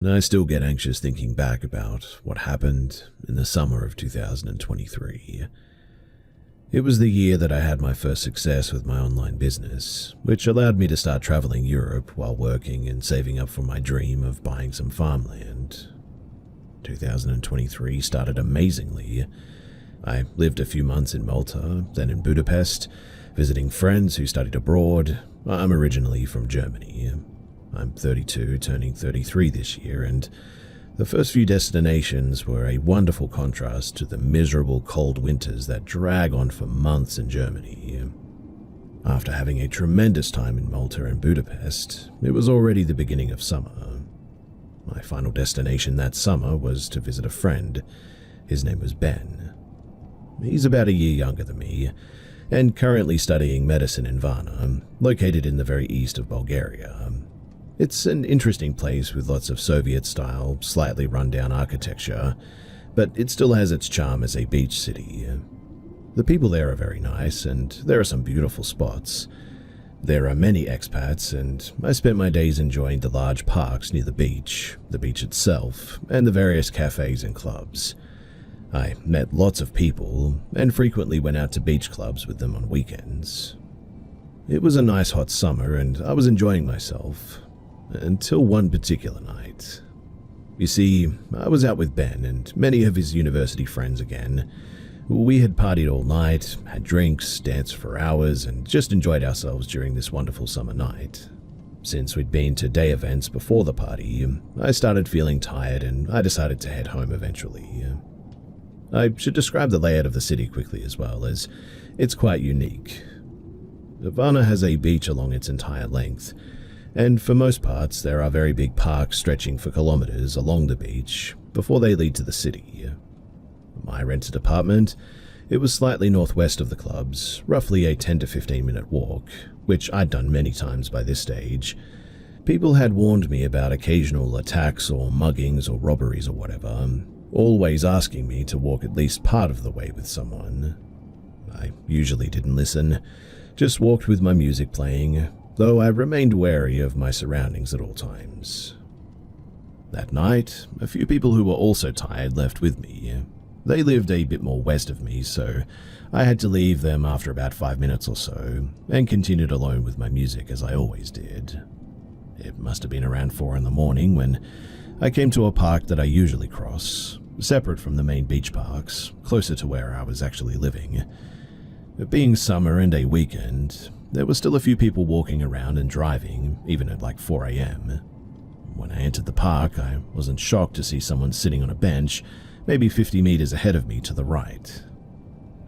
I still get anxious thinking back about what happened in the summer of 2023. It was the year that I had my first success with my online business, which allowed me to start traveling Europe while working and saving up for my dream of buying some farmland. 2023 started amazingly. I lived a few months in Malta, then in Budapest, visiting friends who studied abroad. I'm originally from Germany. I'm 32, turning 33 this year, and the first few destinations were a wonderful contrast to the miserable cold winters that drag on for months in Germany. After having a tremendous time in Malta and Budapest, it was already the beginning of summer. My final destination that summer was to visit a friend. His name was Ben. He's about a year younger than me, and currently studying medicine in Varna, located in the very east of Bulgaria. It's an interesting place with lots of Soviet-style, slightly run-down architecture, but it still has its charm as a beach city. The people there are very nice, and there are some beautiful spots. There are many expats, and I spent my days enjoying the large parks near the beach itself, and the various cafes and clubs. I met lots of people, and frequently went out to beach clubs with them on weekends. It was a nice hot summer, and I was enjoying myself. Until one particular night. You see, I was out with Ben and many of his university friends again. We had partied all night, had drinks, danced for hours, and just enjoyed ourselves during this wonderful summer night. Since we'd been to day events before the party, I started feeling tired and I decided to head home eventually. I should describe the layout of the city quickly as well, as it's quite unique. Varna has a beach along its entire length, and for most parts there are very big parks stretching for kilometers along the beach before they lead to the city. My rented apartment, it was slightly northwest of the clubs, roughly a 10 to 15 minute walk, which I'd done many times by this stage. People had warned me about occasional attacks or muggings or robberies or whatever, always asking me to walk at least part of the way with someone. I usually didn't listen, just walked with my music playing, though I remained wary of my surroundings at all times. That night, a few people who were also tired left with me. They lived a bit more west of me, so I had to leave them after about 5 minutes or so, and continued alone with my music as I always did. It must have been around 4 in the morning when I came to a park that I usually cross, separate from the main beach parks, closer to where I was actually living. Being summer and a weekend, there were still a few people walking around and driving, even at like 4 a.m. When I entered the park, I wasn't shocked to see someone sitting on a bench, maybe 50 meters ahead of me to the right.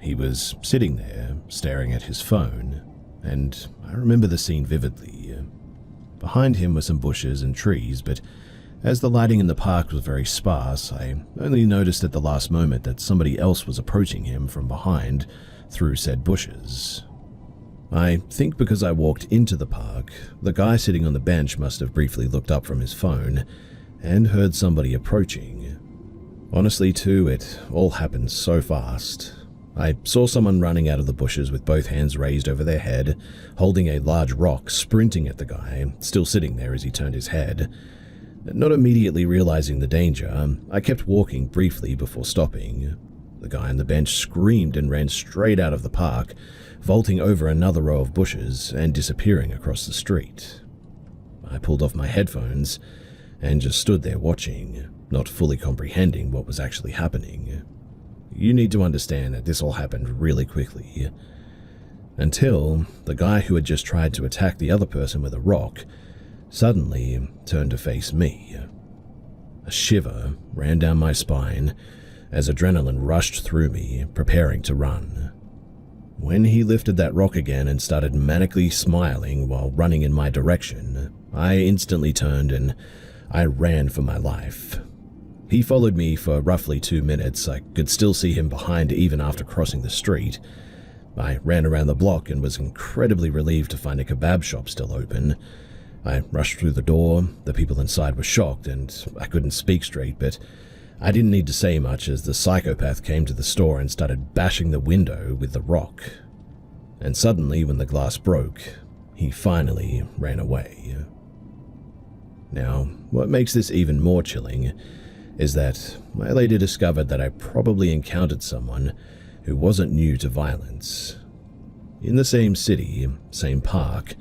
He was sitting there, staring at his phone, and I remember the scene vividly. Behind him were some bushes and trees, but as the lighting in the park was very sparse, I only noticed at the last moment that somebody else was approaching him from behind through said bushes. I think because I walked into the park, the guy sitting on the bench must have briefly looked up from his phone and heard somebody approaching. Honestly too, it all happened so fast. I saw someone running out of the bushes with both hands raised over their head, holding a large rock, sprinting at the guy, still sitting there as he turned his head. Not immediately realizing the danger, I kept walking briefly before stopping. The guy on the bench screamed and ran straight out of the park, vaulting over another row of bushes and disappearing across the street. I pulled off my headphones and just stood there watching, not fully comprehending what was actually happening. You need to understand that this all happened really quickly. Until the guy who had just tried to attack the other person with a rock suddenly turned to face me. A shiver ran down my spine as adrenaline rushed through me, preparing to run. When he lifted that rock again and started manically smiling while running in my direction, I instantly turned and I ran for my life. He followed me for roughly 2 minutes. I could still see him behind even after crossing the street. I ran around the block and was incredibly relieved to find a kebab shop still open. I rushed through the door. The people inside were shocked and I couldn't speak straight, but I didn't need to say much as the psychopath came to the store and started bashing the window with the rock. And suddenly, when the glass broke, he finally ran away. Now, what makes this even more chilling is that I later discovered that I probably encountered someone who wasn't new to violence. In the same city, same park,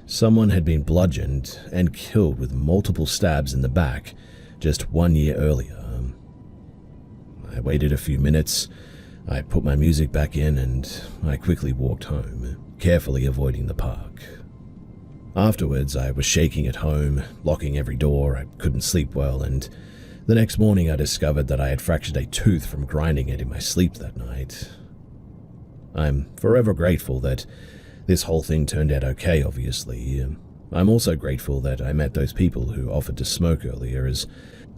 someone had been bludgeoned and killed with multiple stabs in the back just 1 year earlier. I waited a few minutes, I put my music back in, and I quickly walked home, carefully avoiding the park. Afterwards, I was shaking at home, locking every door, I couldn't sleep well, and the next morning I discovered that I had fractured a tooth from grinding it in my sleep that night. I'm forever grateful that this whole thing turned out okay, obviously. I'm also grateful that I met those people who offered to smoke earlier, as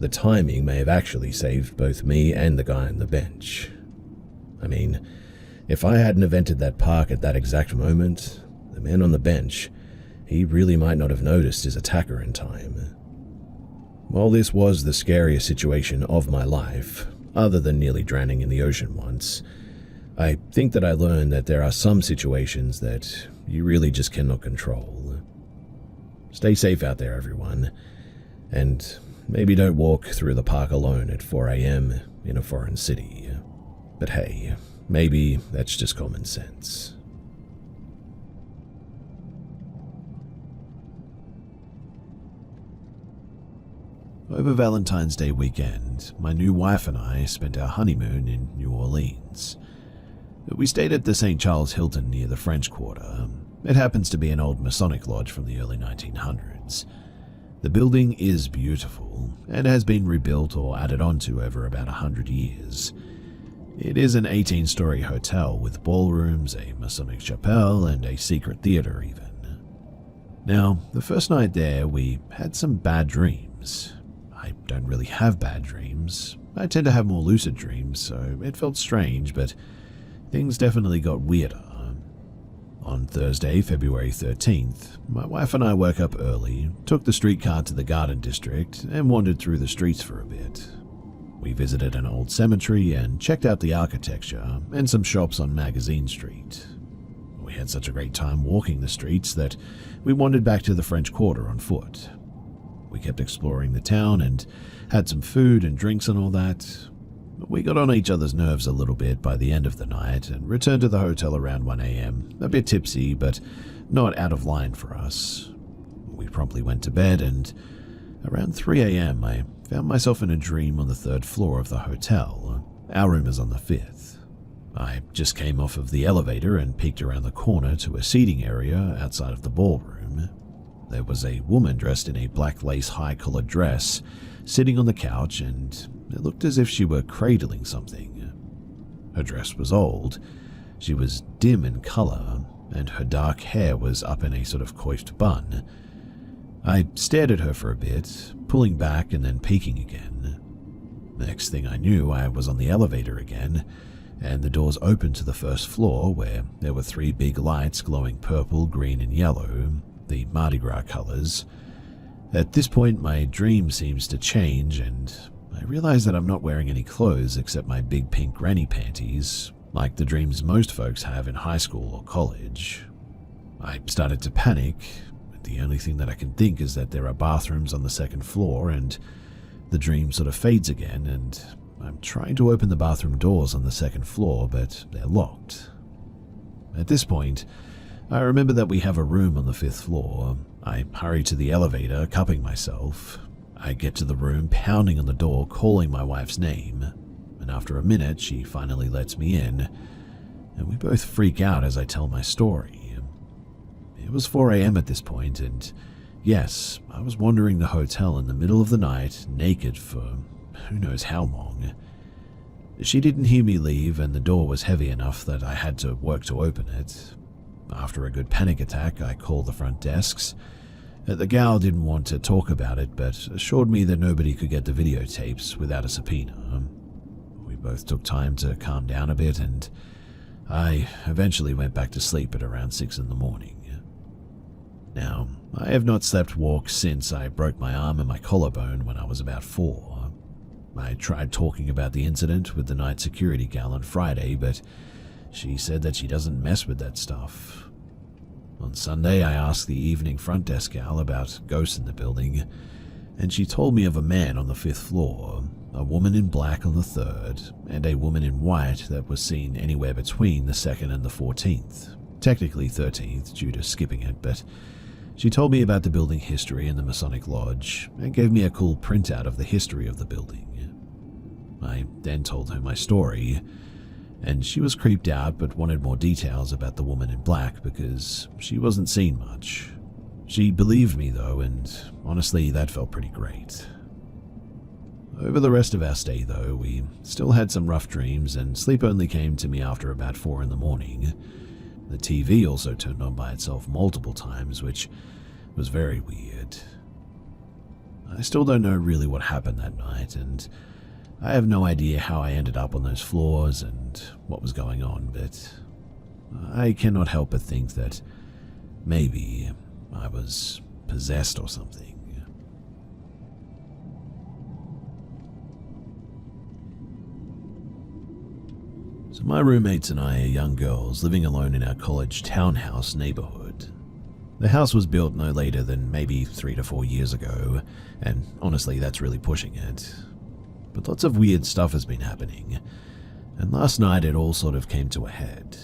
the timing may have actually saved both me and the guy on the bench. I mean, if I hadn't invented that park at that exact moment, the man on the bench, he really might not have noticed his attacker in time. While this was the scariest situation of my life, other than nearly drowning in the ocean once, I think that I learned that there are some situations that you really just cannot control. Stay safe out there, everyone, and maybe don't walk through the park alone at 4 a.m. in a foreign city. But hey, maybe that's just common sense. Over Valentine's Day weekend, my new wife and I spent our honeymoon in New Orleans. We stayed at the St. Charles Hilton near the French Quarter. It happens to be an old Masonic lodge from the early 1900s. The building is beautiful and has been rebuilt or added onto over about 100 years. It is an 18-story hotel with ballrooms, a Masonic chapel, and a secret theater even. Now, the first night there, we had some bad dreams. I don't really have bad dreams. I tend to have more lucid dreams, so it felt strange, but things definitely got weirder. On Thursday, February 13th, my wife and I woke up early, took the streetcar to the Garden District, and wandered through the streets for a bit. We visited an old cemetery and checked out the architecture and some shops on Magazine Street. We had such a great time walking the streets that we wandered back to the French Quarter on foot. We kept exploring the town and had some food and drinks and all that. We got on each other's nerves a little bit by the end of the night and returned to the hotel around 1 a.m., a bit tipsy, but not out of line for us. We promptly went to bed, and around 3 a.m. I found myself in a dream on the 3rd floor of the hotel. Our room is on the 5th. I just came off of the elevator and peeked around the corner to a seating area outside of the ballroom. There was a woman dressed in a black lace high-collared dress sitting on the couch, and it looked as if she were cradling something. Her dress was old, she was dim in color, and her dark hair was up in a sort of coiffed bun. I stared at her for a bit, pulling back and then peeking again. Next thing I knew, I was on the elevator again, and the doors opened to the 1st floor where there were 3 big lights glowing purple, green, and yellow, the Mardi Gras colors. At this point, my dream seems to change, and I realize that I'm not wearing any clothes except my big pink granny panties, like the dreams most folks have in high school or college. I started to panic. The only thing that I can think is that there are bathrooms on the 2nd floor, and the dream sort of fades again, and I'm trying to open the bathroom doors on the 2nd floor, but they're locked. At this point, I remember that we have a room on the 5th floor. I hurry to the elevator, cupping myself. I get to the room, pounding on the door, calling my wife's name, and after a minute, she finally lets me in, and we both freak out as I tell my story. It was 4 a.m. at this point, and yes, I was wandering the hotel in the middle of the night, naked for who knows how long. She didn't hear me leave, and the door was heavy enough that I had to work to open it. After a good panic attack, I called the front desks. The gal didn't want to talk about it, but assured me that nobody could get the videotapes without a subpoena. We both took time to calm down a bit, and I eventually went back to sleep at around 6 in the morning. Now, I have not slept walk since I broke my arm and my collarbone when I was about 4. I tried talking about the incident with the night security gal on Friday, but she said that she doesn't mess with that stuff. On Sunday, I asked the evening front desk gal about ghosts in the building, and she told me of a man on the 5th floor, a woman in black on the 3rd, and a woman in white that was seen anywhere between the 2nd and the 14th, technically 13th due to skipping it, but she told me about the building history and the Masonic Lodge, and gave me a cool printout of the history of the building. I then told her my story, and she was creeped out but wanted more details about the woman in black because she wasn't seen much. She believed me though, and honestly that felt pretty great. Over the rest of our stay though, we still had some rough dreams, and sleep only came to me after about 4 in the morning. The TV also turned on by itself multiple times, which was very weird. I still don't know really what happened that night, and I have no idea how I ended up on those floors and what was going on, but I cannot help but think that maybe I was possessed or something. So my roommates and I are young girls living alone in our college townhouse neighborhood. The house was built no later than maybe 3 to 4 years ago, and honestly that's really pushing it. But lots of weird stuff has been happening, and last night it all sort of came to a head.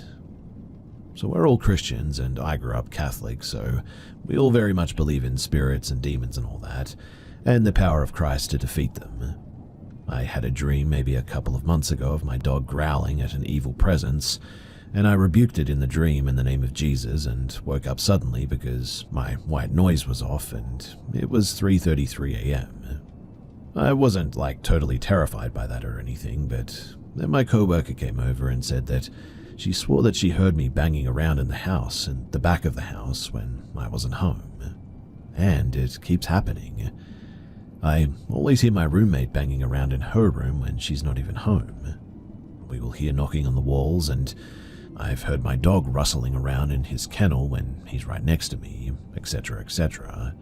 So we're all Christians, and I grew up Catholic, so we all very much believe in spirits and demons and all that, and the power of Christ to defeat them. I had a dream maybe a couple of months ago of my dog growling at an evil presence, and I rebuked it in the dream in the name of Jesus and woke up suddenly because my white noise was off and it was 3:33 a.m. I wasn't totally terrified by that or anything, but then my coworker came over and said that she swore that she heard me banging around in the house and the back of the house when I wasn't home. And it keeps happening. I always hear my roommate banging around in her room when she's not even home. We will hear knocking on the walls, and I've heard my dog rustling around in his kennel when he's right next to me, etc., etc.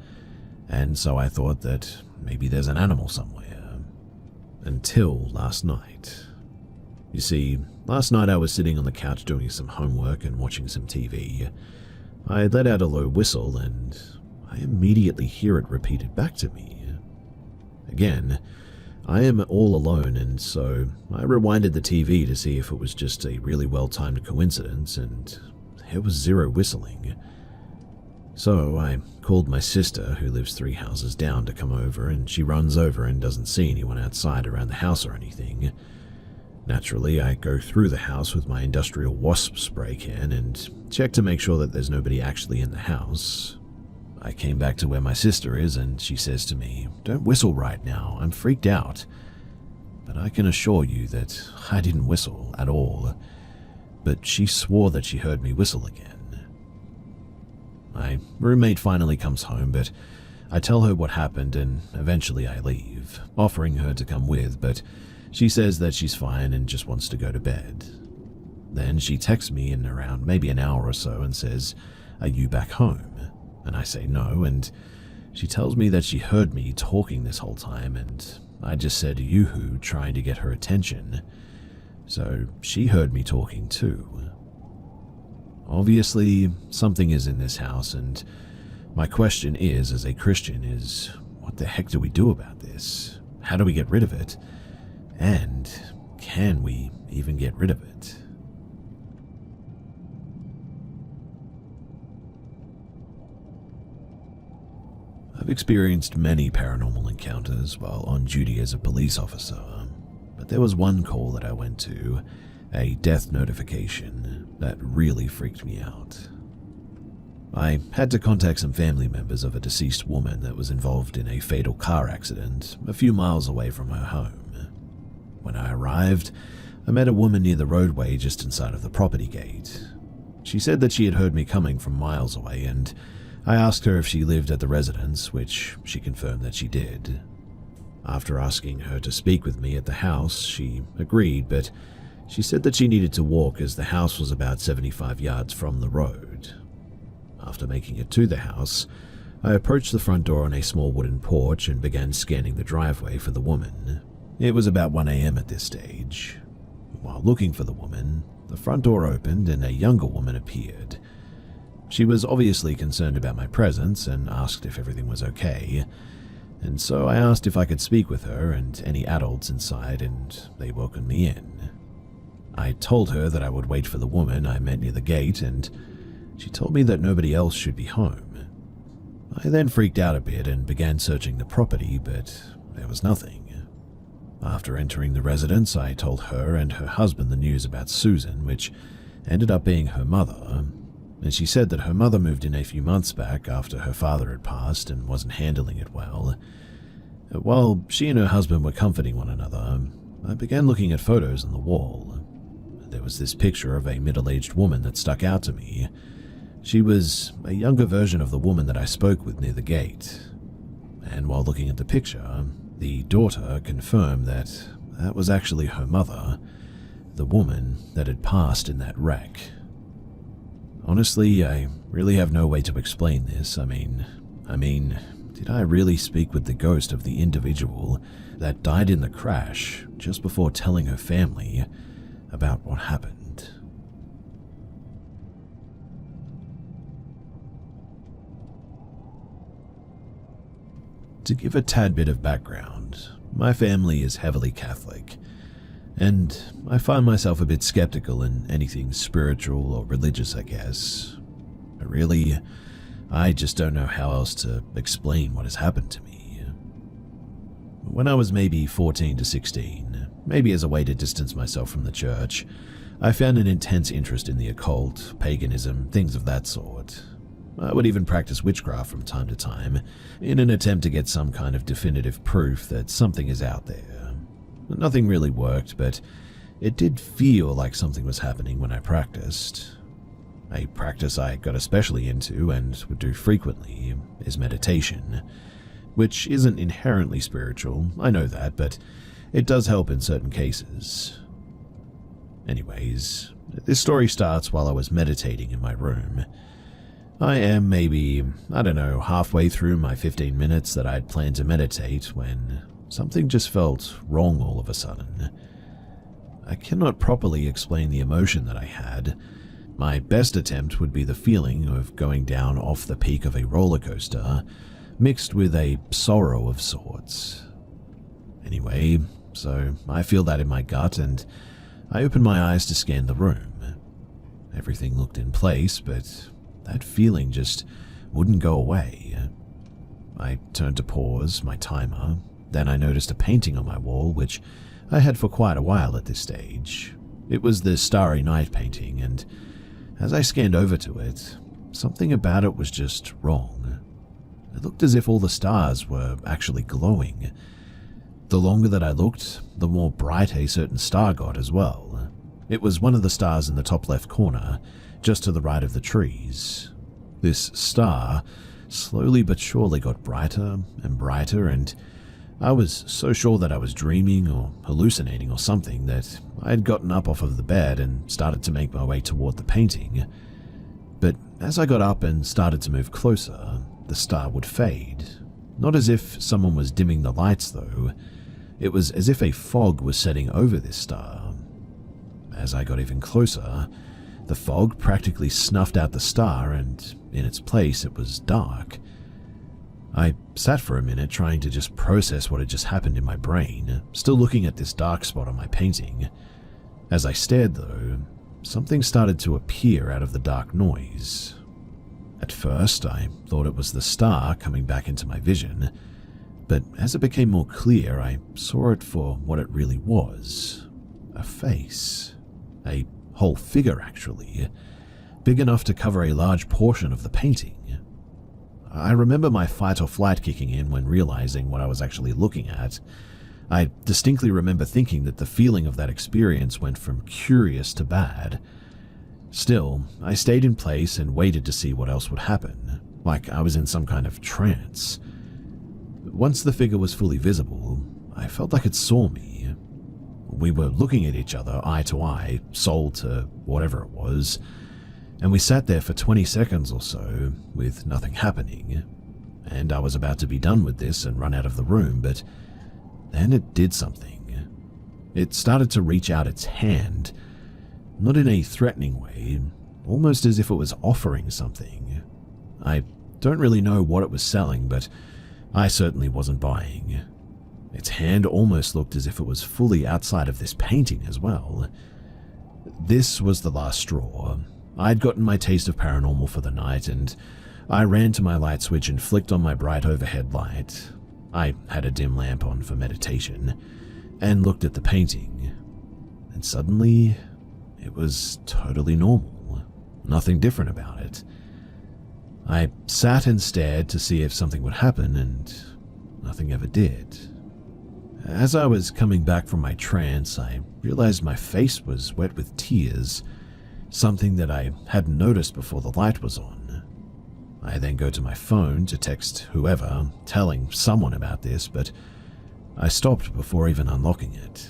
And so I thought that maybe there's an animal somewhere. Until last night. You see, last night I was sitting on the couch doing some homework and watching some TV. I let out a low whistle and I immediately hear it repeated back to me. Again, I am all alone, and so I rewinded the TV to see if it was just a really well-timed coincidence, and there was zero whistling. So I called my sister, who lives 3 houses down, to come over, and she runs over and doesn't see anyone outside around the house or anything. Naturally, I go through the house with my industrial wasp spray can and check to make sure that there's nobody actually in the house. I came back to where my sister is, and she says to me, "Don't whistle right now, I'm freaked out." But I can assure you that I didn't whistle at all, but she swore that she heard me whistle again. My roommate finally comes home, but I tell her what happened and eventually I leave, offering her to come with, but she says that she's fine and just wants to go to bed. Then she texts me in around maybe an hour or so and says, "Are you back home?" And I say no, and she tells me that she heard me talking this whole time, and I just said yoo-hoo, trying to get her attention. So she heard me talking too. Obviously, something is in this house, and my question is, as a Christian, is what the heck do we do about this? How do we get rid of it? And can we even get rid of it? I've experienced many paranormal encounters while on duty as a police officer, but there was one call that I went to, a death notification, that really freaked me out. I had to contact some family members of a deceased woman that was involved in a fatal car accident a few miles away from her home. When I arrived, I met a woman near the roadway just inside of the property gate. She said that she had heard me coming from miles away, and I asked her if she lived at the residence, which she confirmed that she did. After asking her to speak with me at the house, she agreed, but she said that she needed to walk as the house was about 75 yards from the road. After making it to the house, I approached the front door on a small wooden porch and began scanning the driveway for the woman. It was about 1 a.m. at this stage. While looking for the woman, the front door opened and a younger woman appeared. She was obviously concerned about my presence and asked if everything was okay, and so I asked if I could speak with her and any adults inside, and they welcomed me in. I told her that I would wait for the woman I met near the gate, and she told me that nobody else should be home. I then freaked out a bit and began searching the property, but there was nothing. After entering the residence, I told her and her husband the news about Susan, which ended up being her mother, and she said that her mother moved in a few months back after her father had passed and wasn't handling it well. While she and her husband were comforting one another, I began looking at photos on the wall. There was this picture of a middle-aged woman that stuck out to me. She was a younger version of the woman that I spoke with near the gate. And while looking at the picture, the daughter confirmed that that was actually her mother, the woman that had passed in that wreck. Honestly, I really have no way to explain this. I mean, did I really speak with the ghost of the individual that died in the crash just before telling her family about what happened? To give a tad bit of background, my family is heavily Catholic, and I find myself a bit skeptical in anything spiritual or religious, I guess. Really, I just don't know how else to explain what has happened to me. When I was maybe 14 to 16, maybe as a way to distance myself from the church, I found an intense interest in the occult, paganism, things of that sort. I would even practice witchcraft from time to time, in an attempt to get some kind of definitive proof that something is out there. Nothing really worked, but it did feel like something was happening when I practiced. A practice I got especially into and would do frequently is meditation, which isn't inherently spiritual, I know that, but it does help in certain cases. Anyways, this story starts while I was meditating in my room. I am maybe, halfway through my 15 minutes that I'd planned to meditate when something just felt wrong all of a sudden. I cannot properly explain the emotion that I had. My best attempt would be the feeling of going down off the peak of a roller coaster, mixed with a sorrow of sorts. Anyway, so I feel that in my gut, and I open my eyes to scan the room. Everything looked in place, but that feeling just wouldn't go away. I turned to pause my timer, then I noticed a painting on my wall, which I had for quite a while at this stage. It was the Starry Night painting, and as I scanned over to it, something about it was just wrong. It looked as if all the stars were actually glowing. The longer that I looked, the more bright a certain star got as well. It was one of the stars in the top left corner, just to the right of the trees. This star slowly but surely got brighter and brighter, and I was so sure that I was dreaming or hallucinating or something that I had gotten up off of the bed and started to make my way toward the painting. But as I got up and started to move closer, the star would fade. Not as if someone was dimming the lights, though. It was as if a fog was setting over this star. As I got even closer, the fog practically snuffed out the star, and in its place it was dark. I sat for a minute trying to just process what had just happened in my brain, still looking at this dark spot on my painting. As I stared, though, something started to appear out of the dark noise. At first, I thought it was the star coming back into my vision, but as it became more clear, I saw it for what it really was. A face. A whole figure, actually, big enough to cover a large portion of the painting. I remember my fight or flight kicking in when realizing what I was actually looking at. I distinctly remember thinking that the feeling of that experience went from curious to bad. Still, I stayed in place and waited to see what else would happen, like I was in some kind of trance. Once the figure was fully visible, I felt like it saw me. We were looking at each other eye to eye, soul to whatever it was, and we sat there for 20 seconds or so with nothing happening, and I was about to be done with this and run out of the room, but then it did something. It started to reach out its hand, not in a threatening way, almost as if it was offering something. I don't really know what it was selling, but I certainly wasn't buying. Its hand almost looked as if it was fully outside of this painting as well. This was the last straw. I'd gotten my taste of paranormal for the night, and I ran to my light switch and flicked on my bright overhead light. I had a dim lamp on for meditation, and looked at the painting. And suddenly, it was totally normal. Nothing different about it. I sat and stared to see if something would happen, and nothing ever did. As I was coming back from my trance, I realized my face was wet with tears, something that I hadn't noticed before the light was on. I then go to my phone to text whoever, telling someone about this, but I stopped before even unlocking it.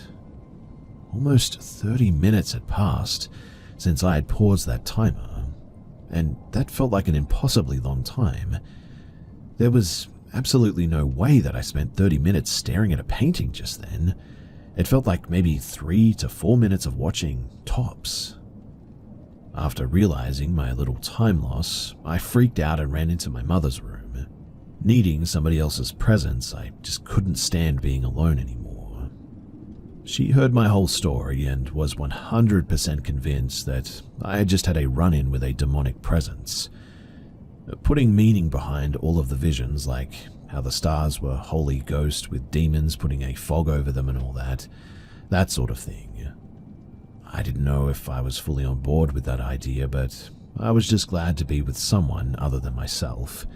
Almost 30 minutes had passed since I had paused that timer, and that felt like an impossibly long time. There was absolutely no way that I spent 30 minutes staring at a painting just then. It felt like maybe 3 to 4 minutes of watching, tops. After realizing my little time loss, I freaked out and ran into my mother's room. Needing somebody else's presence, I just couldn't stand being alone anymore. She heard my whole story and was 100% convinced that I had just had a run-in with a demonic presence. Putting meaning behind all of the visions, like how the stars were holy ghosts with demons putting a fog over them and all that sort of thing. I didn't know if I was fully on board with that idea, but I was just glad to be with someone other than myself.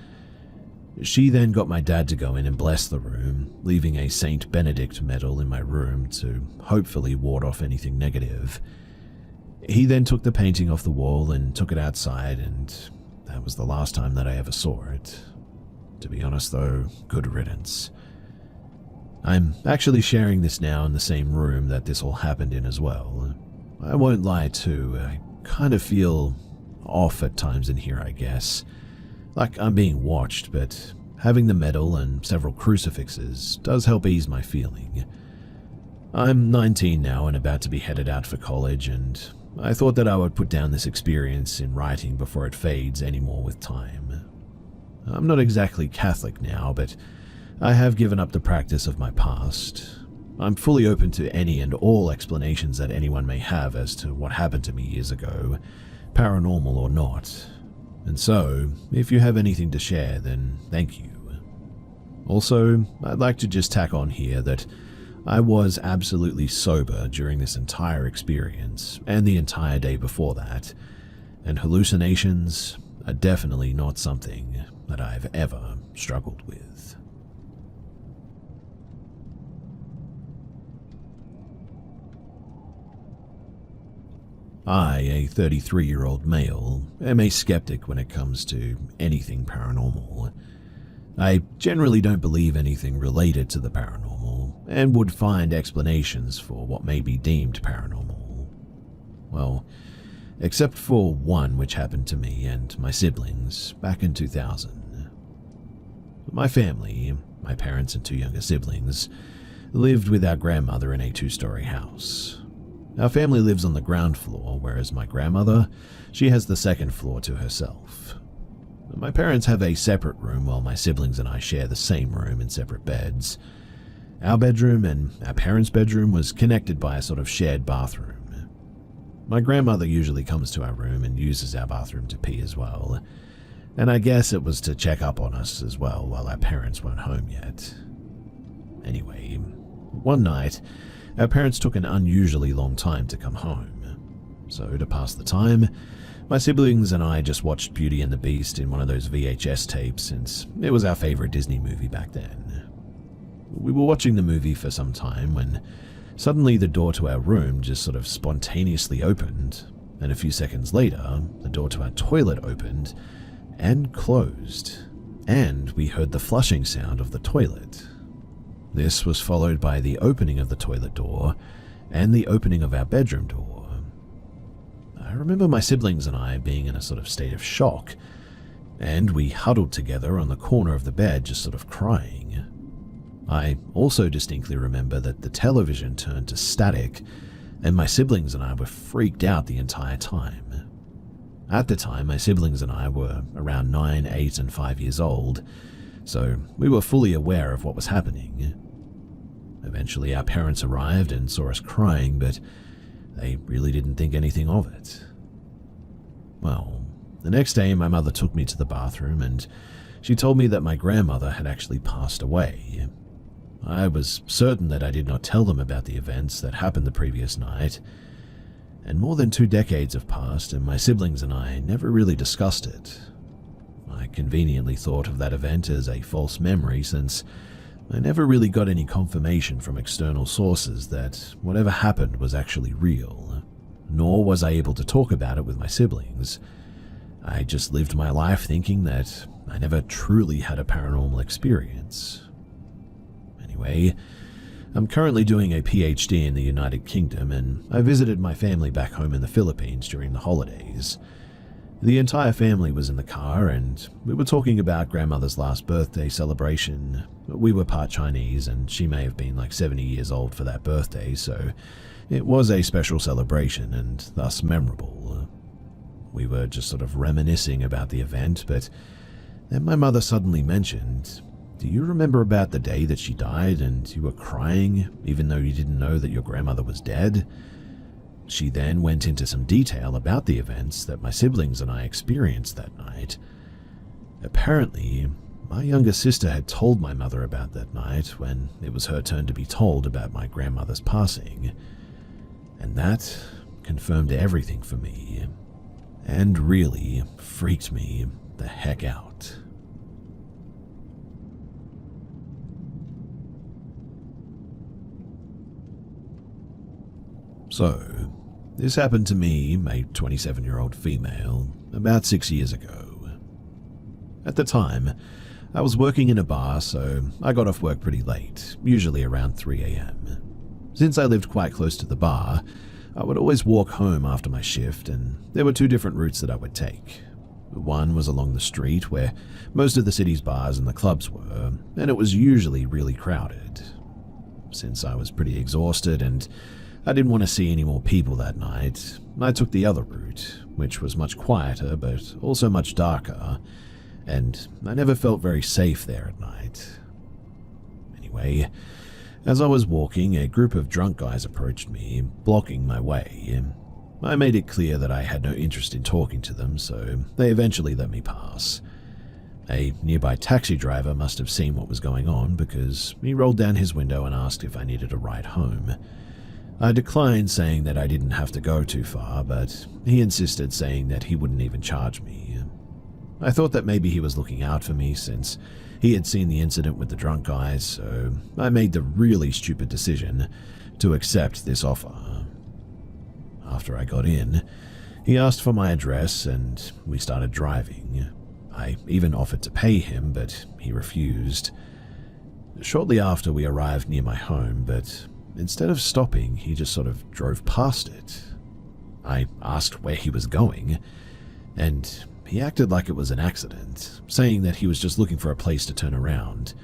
She then got my dad to go in and bless the room, leaving a Saint Benedict medal in my room to hopefully ward off anything negative. He then took the painting off the wall and took it outside, and that was the last time that I ever saw it. To be honest though, good riddance. I'm actually sharing this now in the same room that this all happened in as well. I won't lie too, I kind of feel off at times in here, I guess. Like I'm being watched, but having the medal and several crucifixes does help ease my feeling. I'm 19 now and about to be headed out for college, and I thought that I would put down this experience in writing before it fades anymore with time. I'm not exactly Catholic now, but I have given up the practice of my past. I'm fully open to any and all explanations that anyone may have as to what happened to me years ago, paranormal or not. And so, if you have anything to share, then thank you. Also, I'd like to just tack on here that I was absolutely sober during this entire experience and the entire day before that, and hallucinations are definitely not something that I've ever struggled with. I, a 33-year-old male, am a skeptic when it comes to anything paranormal. I generally don't believe anything related to the paranormal, and would find explanations for what may be deemed paranormal. Well, except for one which happened to me and my siblings back in 2000. My family, my parents and 2 younger siblings, lived with our grandmother in a 2-story house. Our family lives on the ground floor, whereas my grandmother, she has the 2nd floor to herself. My parents have a separate room while my siblings and I share the same room in separate beds. Our bedroom and our parents' bedroom was connected by a sort of shared bathroom. My grandmother usually comes to our room and uses our bathroom to pee as well, and I guess it was to check up on us as well while our parents weren't home yet. Anyway, one night, our parents took an unusually long time to come home. So to pass the time, my siblings and I just watched Beauty and the Beast in one of those VHS tapes since it was our favorite Disney movie back then. We were watching the movie for some time when suddenly the door to our room just sort of spontaneously opened, and a few seconds later, the door to our toilet opened and closed, and we heard the flushing sound of the toilet. This was followed by the opening of the toilet door and the opening of our bedroom door. I remember my siblings and I being in a sort of state of shock, and we huddled together on the corner of the bed just sort of crying. I also distinctly remember that the television turned to static, and my siblings and I were freaked out the entire time. At the time, my siblings and I were around 9, 8, and 5 years old, so we were fully aware of what was happening. Eventually, our parents arrived and saw us crying, but they really didn't think anything of it. Well, the next day my mother took me to the bathroom and she told me that my grandmother had actually passed away. I was certain that I did not tell them about the events that happened the previous night, and more than 2 decades have passed and my siblings and I never really discussed it. I conveniently thought of that event as a false memory since I never really got any confirmation from external sources that whatever happened was actually real, nor was I able to talk about it with my siblings. I just lived my life thinking that I never truly had a paranormal experience. Anyway, I'm currently doing a PhD in the United Kingdom, and I visited my family back home in the Philippines during the holidays. The entire family was in the car, and we were talking about grandmother's last birthday celebration. We were part Chinese, and she may have been like 70 years old for that birthday, so it was a special celebration and thus memorable. We were just sort of reminiscing about the event, but then my mother suddenly mentioned, "Do you remember about the day that she died and you were crying even though you didn't know that your grandmother was dead?" She then went into some detail about the events that my siblings and I experienced that night. Apparently, my younger sister had told my mother about that night when it was her turn to be told about my grandmother's passing, and that confirmed everything for me, and really freaked me the heck out. So, this happened to me, a 27-year-old female, about 6 years ago. At the time, I was working in a bar, so I got off work pretty late, usually around 3 a.m. Since I lived quite close to the bar, I would always walk home after my shift, and there were 2 different routes that I would take. One was along the street, where most of the city's bars and the clubs were, and it was usually really crowded. Since I was pretty exhausted and I didn't want to see any more people that night, I took the other route, which was much quieter but also much darker, and I never felt very safe there at night. Anyway, as I was walking, a group of drunk guys approached me, blocking my way. I made it clear that I had no interest in talking to them, so they eventually let me pass. A nearby taxi driver must have seen what was going on because he rolled down his window and asked if I needed a ride home. I declined, saying that I didn't have to go too far, but he insisted, saying that he wouldn't even charge me. I thought that maybe he was looking out for me since he had seen the incident with the drunk guys, so I made the really stupid decision to accept this offer. After I got in, he asked for my address and we started driving. I even offered to pay him, but he refused. Shortly after, we arrived near my home, but instead of stopping, he just sort of drove past it. I asked where he was going, and he acted like it was an accident, saying that he was just looking for a place to turn around.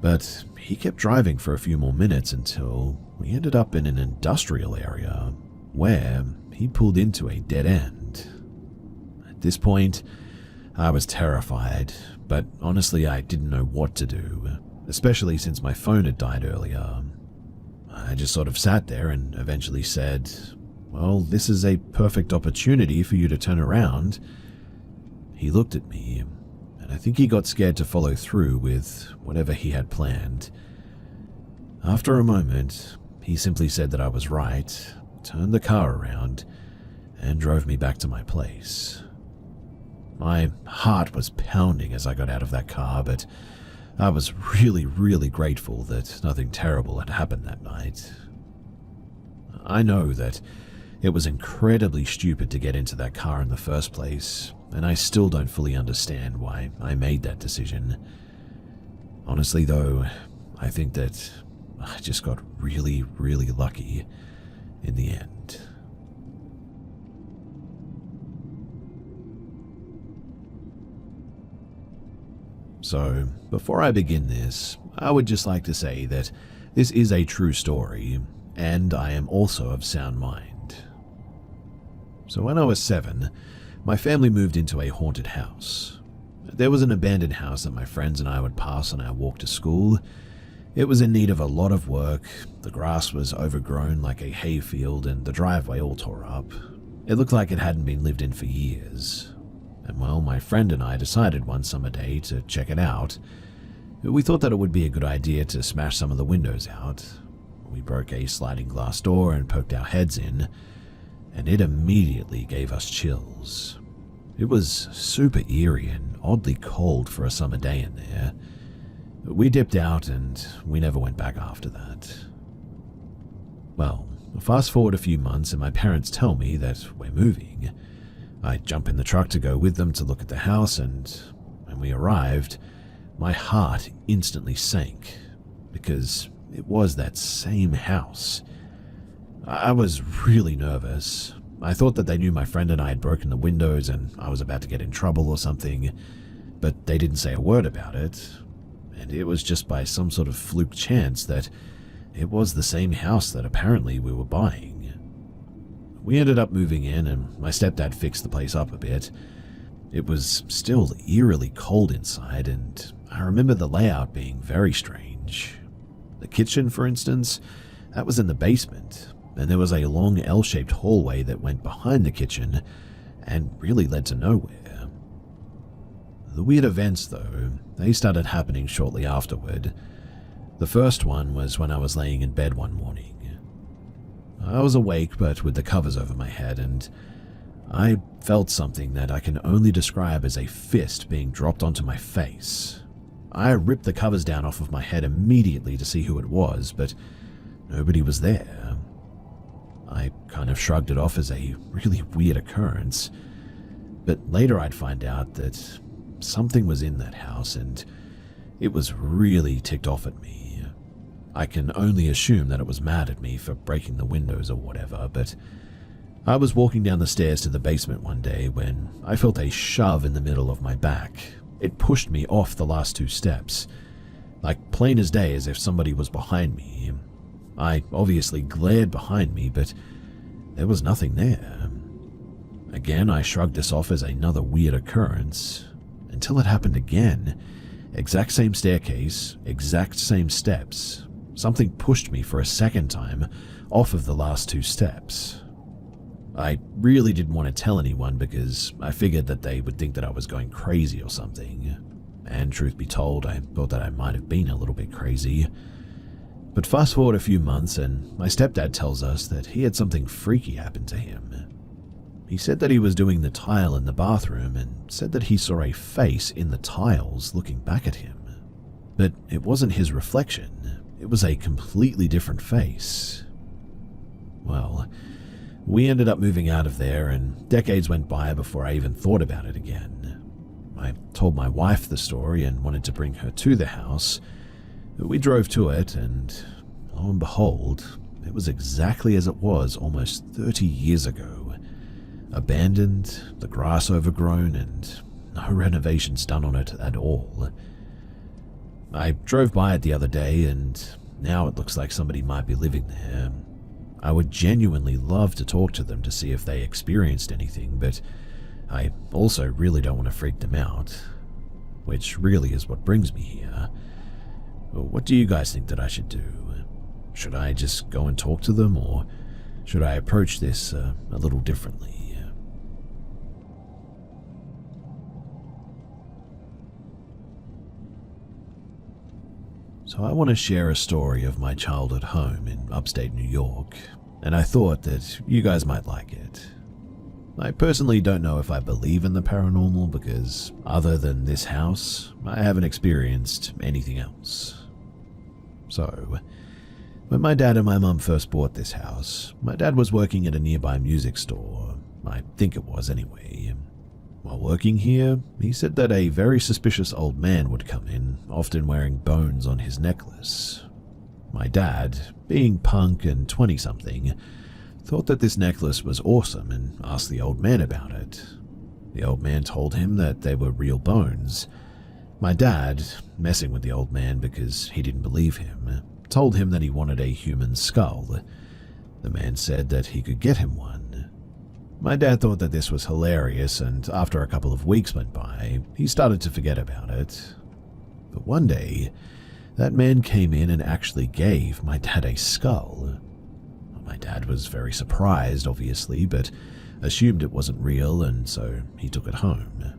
But he kept driving for a few more minutes until we ended up in an industrial area where he pulled into a dead end. At this point, I was terrified, but honestly I didn't know what to do, especially since my phone had died earlier. I just sort of sat there and eventually said, "Well, this is a perfect opportunity for you to turn around." He looked at me, and I think he got scared to follow through with whatever he had planned. After a moment, he simply said that I was right, turned the car around, and drove me back to my place. My heart was pounding as I got out of that car, but I was really, really grateful that nothing terrible had happened that night. I know that it was incredibly stupid to get into that car in the first place, and I still don't fully understand why I made that decision. Honestly though, I think that I just got really, really lucky in the end. So, before I begin this, I would just like to say that this is a true story, and I am also of sound mind. So when I was 7, my family moved into a haunted house. There was an abandoned house that my friends and I would pass on our walk to school. It was in need of a lot of work. The grass was overgrown like a hayfield and the driveway all tore up. It looked like it hadn't been lived in for years. And well, my friend and I decided one summer day to check it out. We thought that it would be a good idea to smash some of the windows out. We broke a sliding glass door and poked our heads in, and it immediately gave us chills. It was super eerie and oddly cold for a summer day in there. We dipped out and we never went back after that. Well, fast forward a few months and my parents tell me that we're moving. I jump in the truck to go with them to look at the house, and when we arrived, my heart instantly sank because it was that same house. I was really nervous. I thought that they knew my friend and I had broken the windows and I was about to get in trouble or something, but they didn't say a word about it. And it was just by some sort of fluke chance that it was the same house that apparently we were buying. We ended up moving in and my stepdad fixed the place up a bit. It was still eerily cold inside, and I remember the layout being very strange. The kitchen, for instance, that was in the basement, and there was a long L-shaped hallway that went behind the kitchen and really led to nowhere. The weird events, though, they started happening shortly afterward. The first one was when I was laying in bed one morning. I was awake but with the covers over my head, and I felt something that I can only describe as a fist being dropped onto my face. I ripped the covers down off of my head immediately to see who it was, but nobody was there. I kind of shrugged it off as a really weird occurrence, but later I'd find out that something was in that house and it was really ticked off at me. I can only assume that it was mad at me for breaking the windows or whatever, but I was walking down the stairs to the basement one day when I felt a shove in the middle of my back. It pushed me off the last 2 steps, like plain as day, as if somebody was behind me. I obviously glared behind me, but there was nothing there. Again, I shrugged this off as another weird occurrence, until it happened again. Exact same staircase, exact same steps. Something pushed me for a second time off of the last 2 steps. I really didn't want to tell anyone because I figured that they would think that I was going crazy or something. And truth be told, I thought that I might have been a little bit crazy. But fast forward a few months and my stepdad tells us that he had something freaky happen to him. He said that he was doing the tile in the bathroom and said that he saw a face in the tiles looking back at him. But it wasn't his reflection. It was a completely different face. Well, we ended up moving out of there and decades went by before I even thought about it again. I told my wife the story and wanted to bring her to the house. We drove to it and, lo and behold, it was exactly as it was almost 30 years ago. Abandoned, the grass overgrown, and no renovations done on it at all. I drove by it the other day and now it looks like somebody might be living there. I would genuinely love to talk to them to see if they experienced anything, but I also really don't want to freak them out, which really is what brings me here. What do you guys think that I should do? Should I just go and talk to them, or should I approach this a little differently? So I want to share a story of my childhood home in upstate New York, and I thought that you guys might like it. I personally don't know if I believe in the paranormal because, other than this house, I haven't experienced anything else. So, when my dad and my mum first bought this house, my dad was working at a nearby music store. I think it was anyway. While working here, he said that a very suspicious old man would come in, often wearing bones on his necklace. My dad, being punk and 20-something, thought that this necklace was awesome and asked the old man about it. The old man told him that they were real bones. My dad, messing with the old man because he didn't believe him, told him that he wanted a human skull. The man said that he could get him one. My dad thought that this was hilarious, and after a couple of weeks went by, he started to forget about it. But one day, that man came in and actually gave my dad a skull. My dad was very surprised, obviously, but assumed it wasn't real, and so he took it home.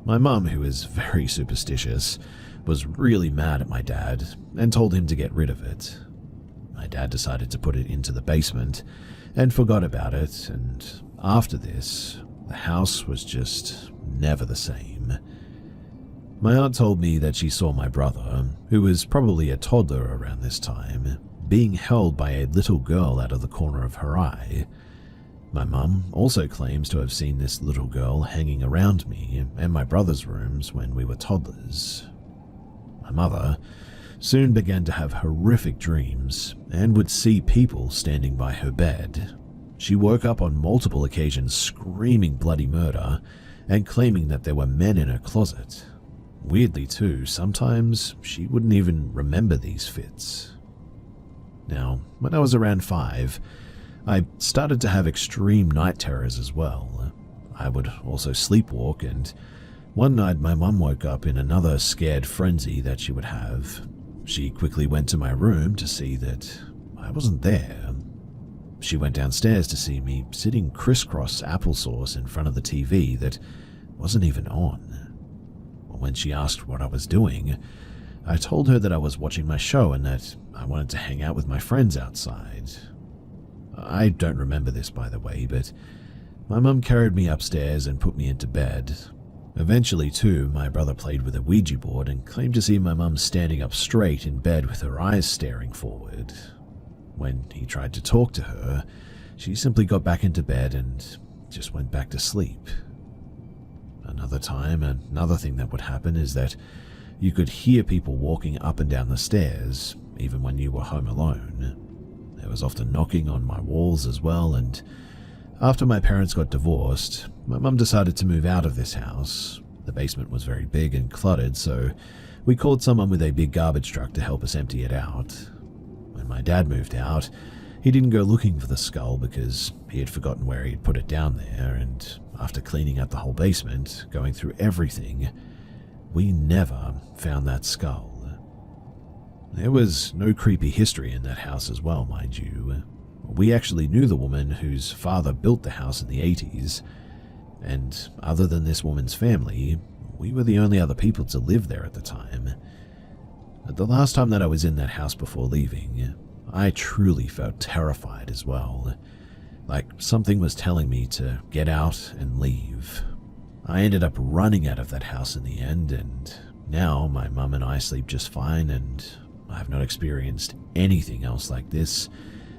My mum, who is very superstitious, was really mad at my dad and told him to get rid of it. My dad decided to put it into the basement and forgot about it, and after this, the house was just never the same. My aunt told me that she saw my brother, who was probably a toddler around this time, being held by a little girl out of the corner of her eye. My mum also claims to have seen this little girl hanging around me and my brother's rooms when we were toddlers. My mother soon began to have horrific dreams and would see people standing by her bed. She woke up on multiple occasions screaming bloody murder and claiming that there were men in her closet. Weirdly too, sometimes she wouldn't even remember these fits. Now, when I was around 5, I started to have extreme night terrors as well. I would also sleepwalk, and one night my mum woke up in another scared frenzy that she would have. She quickly went to my room to see that I wasn't there. She went downstairs to see me sitting crisscross applesauce in front of the TV that wasn't even on. When she asked what I was doing, I told her that I was watching my show and that I wanted to hang out with my friends outside. I don't remember this, by the way, but my mum carried me upstairs and put me into bed. Eventually, too, my brother played with a Ouija board and claimed to see my mum standing up straight in bed with her eyes staring forward. When he tried to talk to her, she simply got back into bed and just went back to sleep. Another time, another thing that would happen is that you could hear people walking up and down the stairs, even when you were home alone. There was often knocking on my walls as well, and after my parents got divorced, my mum decided to move out of this house. The basement was very big and cluttered, so we called someone with a big garbage truck to help us empty it out. When my dad moved out, he didn't go looking for the skull because he had forgotten where he'd put it down there, and after cleaning up the whole basement, going through everything, we never found that skull. There was no creepy history in that house as well, mind you. We actually knew the woman whose father built the house in the 80s, and other than this woman's family, we were the only other people to live there at the time. The last time that I was in that house before leaving, I truly felt terrified as well. Like something was telling me to get out and leave. I ended up running out of that house in the end, and now my mum and I sleep just fine, and I've not experienced anything else like this,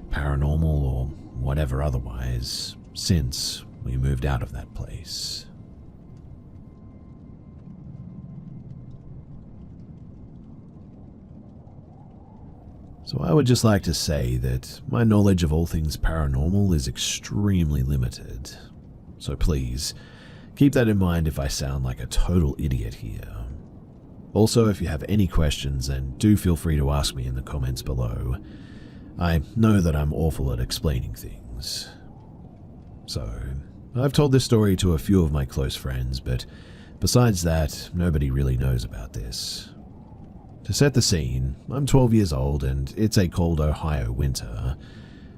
paranormal or whatever otherwise, since we moved out of that place. So I would just like to say that my knowledge of all things paranormal is extremely limited. So please, keep that in mind if I sound like a total idiot here. Also, if you have any questions, then do feel free to ask me in the comments below. I know that I'm awful at explaining things. So, I've told this story to a few of my close friends, but besides that, nobody really knows about this. To set the scene, I'm 12 years old and it's a cold Ohio winter.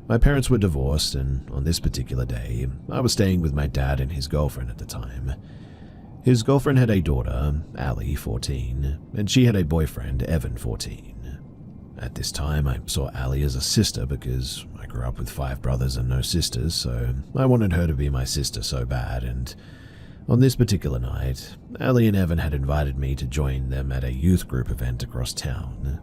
My parents were divorced, and on this particular day, I was staying with my dad and his girlfriend at the time. His girlfriend had a daughter, Allie, 14, and she had a boyfriend, Evan, 14. At this time, I saw Allie as a sister because I grew up with 5 brothers and no sisters, so I wanted her to be my sister so bad, and on this particular night, Allie and Evan had invited me to join them at a youth group event across town.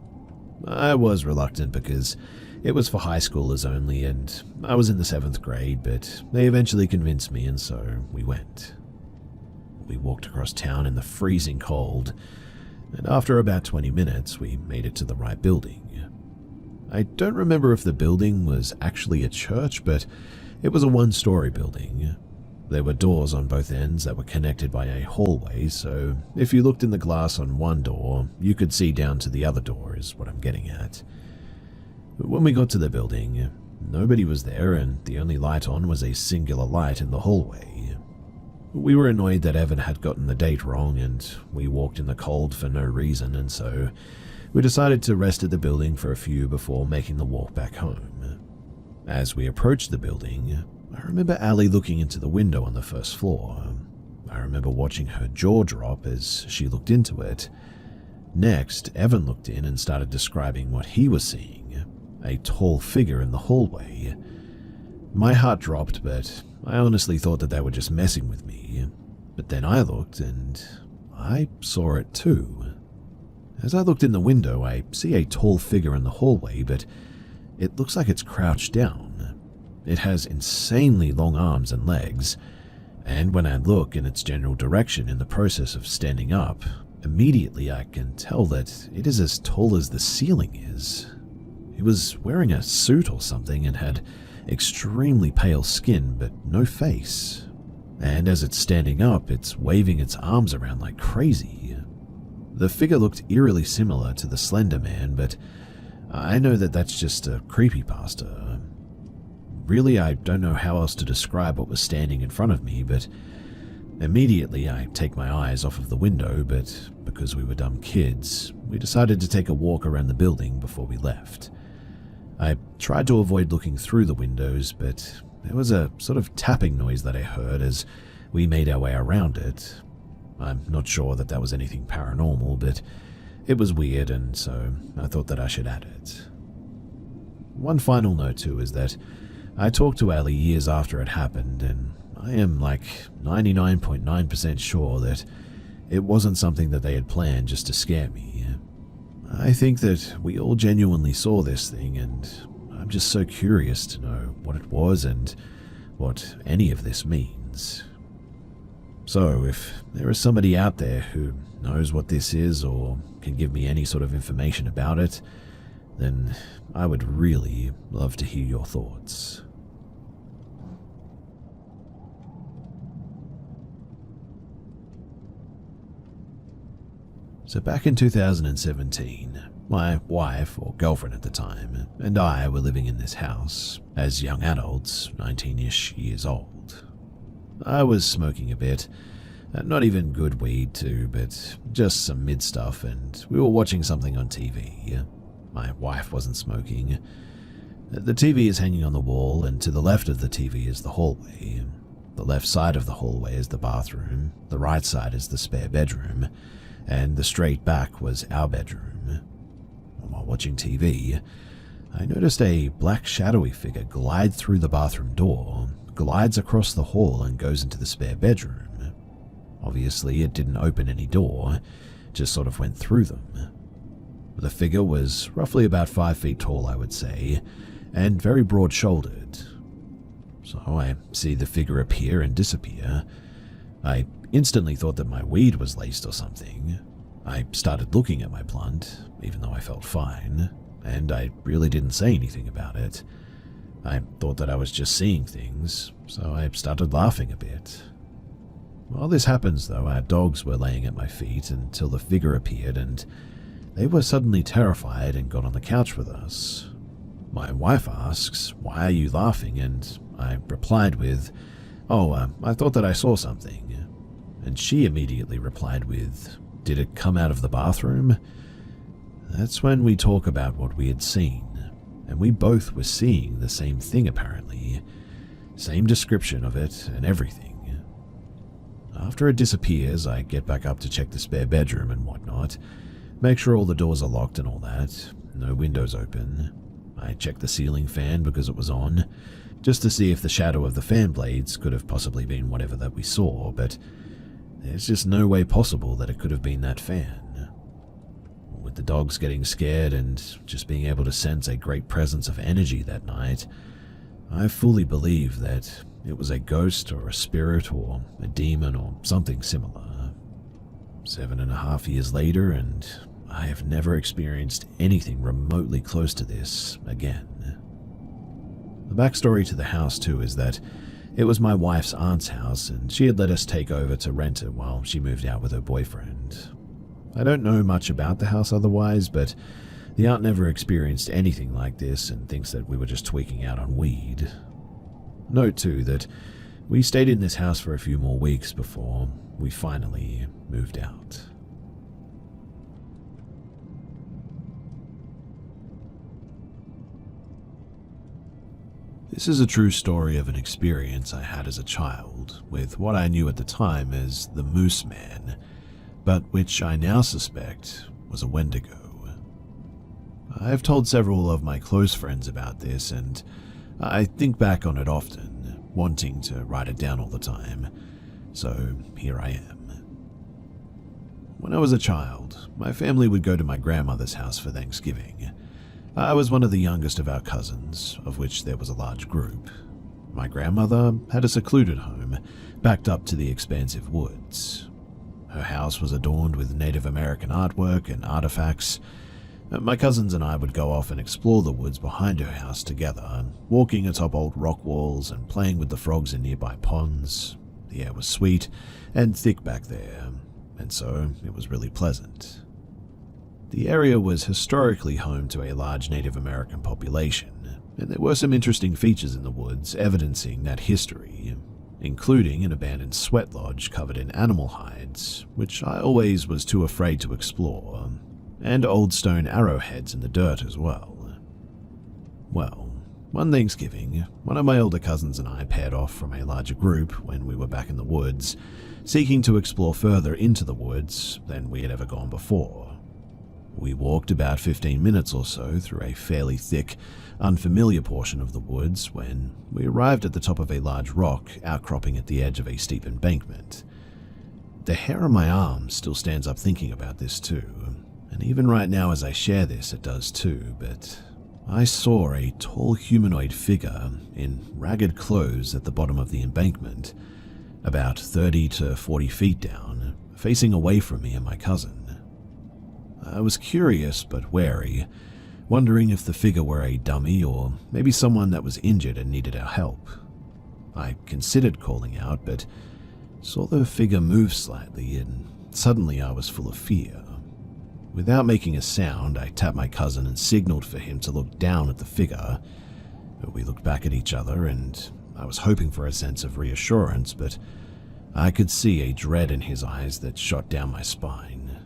I was reluctant because it was for high schoolers only, and I was in the 7th grade, but they eventually convinced me, and so we went. We walked across town in the freezing cold, and after about 20 minutes, we made it to the right building. I don't remember if the building was actually a church, but it was a 1-story building. There were doors on both ends that were connected by a hallway, so if you looked in the glass on one door, you could see down to the other door, is what I'm getting at. When we got to the building, nobody was there and the only light on was a singular light in the hallway. We were annoyed that Evan had gotten the date wrong and we walked in the cold for no reason, and so we decided to rest at the building for a few before making the walk back home. As we approached the building, I remember Allie looking into the window on the first floor. I remember watching her jaw drop as she looked into it. Next, Evan looked in and started describing what he was seeing, a tall figure in the hallway. My heart dropped, but I honestly thought that they were just messing with me. But then I looked and I saw it too. As I looked in the window, I see a tall figure in the hallway, but it looks like it's crouched down. It has insanely long arms and legs, and when I look in its general direction in the process of standing up, immediately I can tell that it is as tall as the ceiling is. It was wearing a suit or something and had extremely pale skin but no face. And as it's standing up, it's waving its arms around like crazy. The figure looked eerily similar to the Slender Man, but I know that that's just a creepypasta. Really, I don't know how else to describe what was standing in front of me, but immediately I take my eyes off of the window, but because we were dumb kids, we decided to take a walk around the building before we left. I tried to avoid looking through the windows, but there was a sort of tapping noise that I heard as we made our way around it. I'm not sure that was anything paranormal, but it was weird, and so I thought that I should add it. One final note too is that I talked to Allie years after it happened, and I am like 99.9% sure that it wasn't something that they had planned just to scare me. I think that we all genuinely saw this thing, and I'm just so curious to know what it was and what any of this means. So if there is somebody out there who knows what this is or can give me any sort of information about it, then I would really love to hear your thoughts. So back in 2017, my wife, or girlfriend at the time, and I were living in this house as young adults, 19-ish years old. I was smoking a bit, not even good weed too, but just some mid stuff, and we were watching something on TV. My wife wasn't smoking. The TV is hanging on the wall, and to the left of the TV is the hallway. The left side of the hallway is the bathroom, the right side is the spare bedroom, and the straight back was our bedroom. While watching TV, I noticed a black shadowy figure glide through the bathroom door, glides across the hall and goes into the spare bedroom. Obviously, it didn't open any door, just sort of went through them. The figure was roughly about 5 feet tall, I would say, and very broad-shouldered. So I see the figure appear and disappear. I instantly thought that my weed was laced or something. I started looking at my blunt, even though I felt fine, and I really didn't say anything about it. I thought that I was just seeing things, so I started laughing a bit. While this happens though, our dogs were laying at my feet until the figure appeared, and they were suddenly terrified and got on the couch with us. My wife asks, "Why are you laughing?" and I replied with, I thought that I saw something." And she immediately replied with, "Did it come out of the bathroom?" That's when we talk about what we had seen, and we both were seeing the same thing apparently. Same description of it and everything. After it disappears, I get back up to check the spare bedroom and whatnot, make sure all the doors are locked and all that, no windows open. I check the ceiling fan because it was on, just to see if the shadow of the fan blades could have possibly been whatever that we saw, but there's just no way possible that it could have been that fan. With the dogs getting scared and just being able to sense a great presence of energy that night, I fully believe that it was a ghost or a spirit or a demon or something similar. 7.5 years later, and I have never experienced anything remotely close to this again. The backstory to the house too is that it was my wife's aunt's house, and she had let us take over to rent it while she moved out with her boyfriend. I don't know much about the house otherwise, but The aunt never experienced anything like this and thinks that we were just tweaking out on weed. Note too that we stayed in this house for a few more weeks before we finally moved out. This is a true story of an experience I had as a child with what I knew at the time as the Moose Man, but which I now suspect was a Wendigo. I've told several of my close friends about this, and I think back on it often, wanting to write it down all the time, so here I am. When I was a child, my family would go to my grandmother's house for Thanksgiving. I was one of the youngest of our cousins, of which there was a large group. My grandmother had a secluded home, backed up to the expansive woods. Her house was adorned with Native American artwork and artifacts. My cousins and I would go off and explore the woods behind her house together, walking atop old rock walls and playing with the frogs in nearby ponds. The air was sweet and thick back there, and so it was really pleasant. The area was historically home to a large Native American population, and there were some interesting features in the woods evidencing that history, including an abandoned sweat lodge covered in animal hides, which I always was too afraid to explore, and old stone arrowheads in the dirt as well. Well, one Thanksgiving, one of my older cousins and I paired off from a larger group when we were back in the woods, seeking to explore further into the woods than we had ever gone before. We walked about 15 minutes or so through a fairly thick, unfamiliar portion of the woods when we arrived at the top of a large rock outcropping at the edge of a steep embankment. The hair on my arm still stands up thinking about this too, and even right now as I share this it does too, but I saw a tall humanoid figure in ragged clothes at the bottom of the embankment, about 30 to 40 feet down, facing away from me and my cousin. I was curious but wary, wondering if the figure were a dummy or maybe someone that was injured and needed our help. I considered calling out, but saw the figure move slightly, and suddenly I was full of fear. Without making a sound, I tapped my cousin and signaled for him to look down at the figure. We looked back at each other, and I was hoping for a sense of reassurance, but I could see a dread in his eyes that shot down my spine.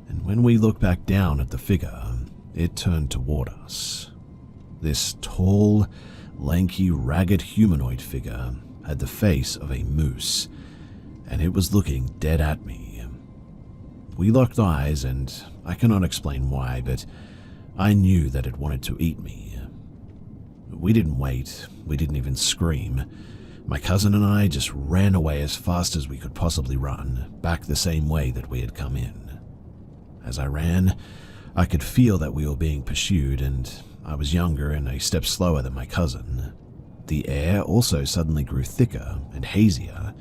And when we looked back down at the figure, it turned toward us. This tall, lanky, ragged humanoid figure had the face of a moose, and it was looking dead at me. We locked eyes, and I cannot explain why, but I knew that it wanted to eat me. We didn't wait, we didn't even scream. My cousin and I just ran away as fast as we could possibly run, back the same way that we had come in. As I ran, I could feel that we were being pursued, and I was younger and a step slower than my cousin. The air also suddenly grew thicker and hazier,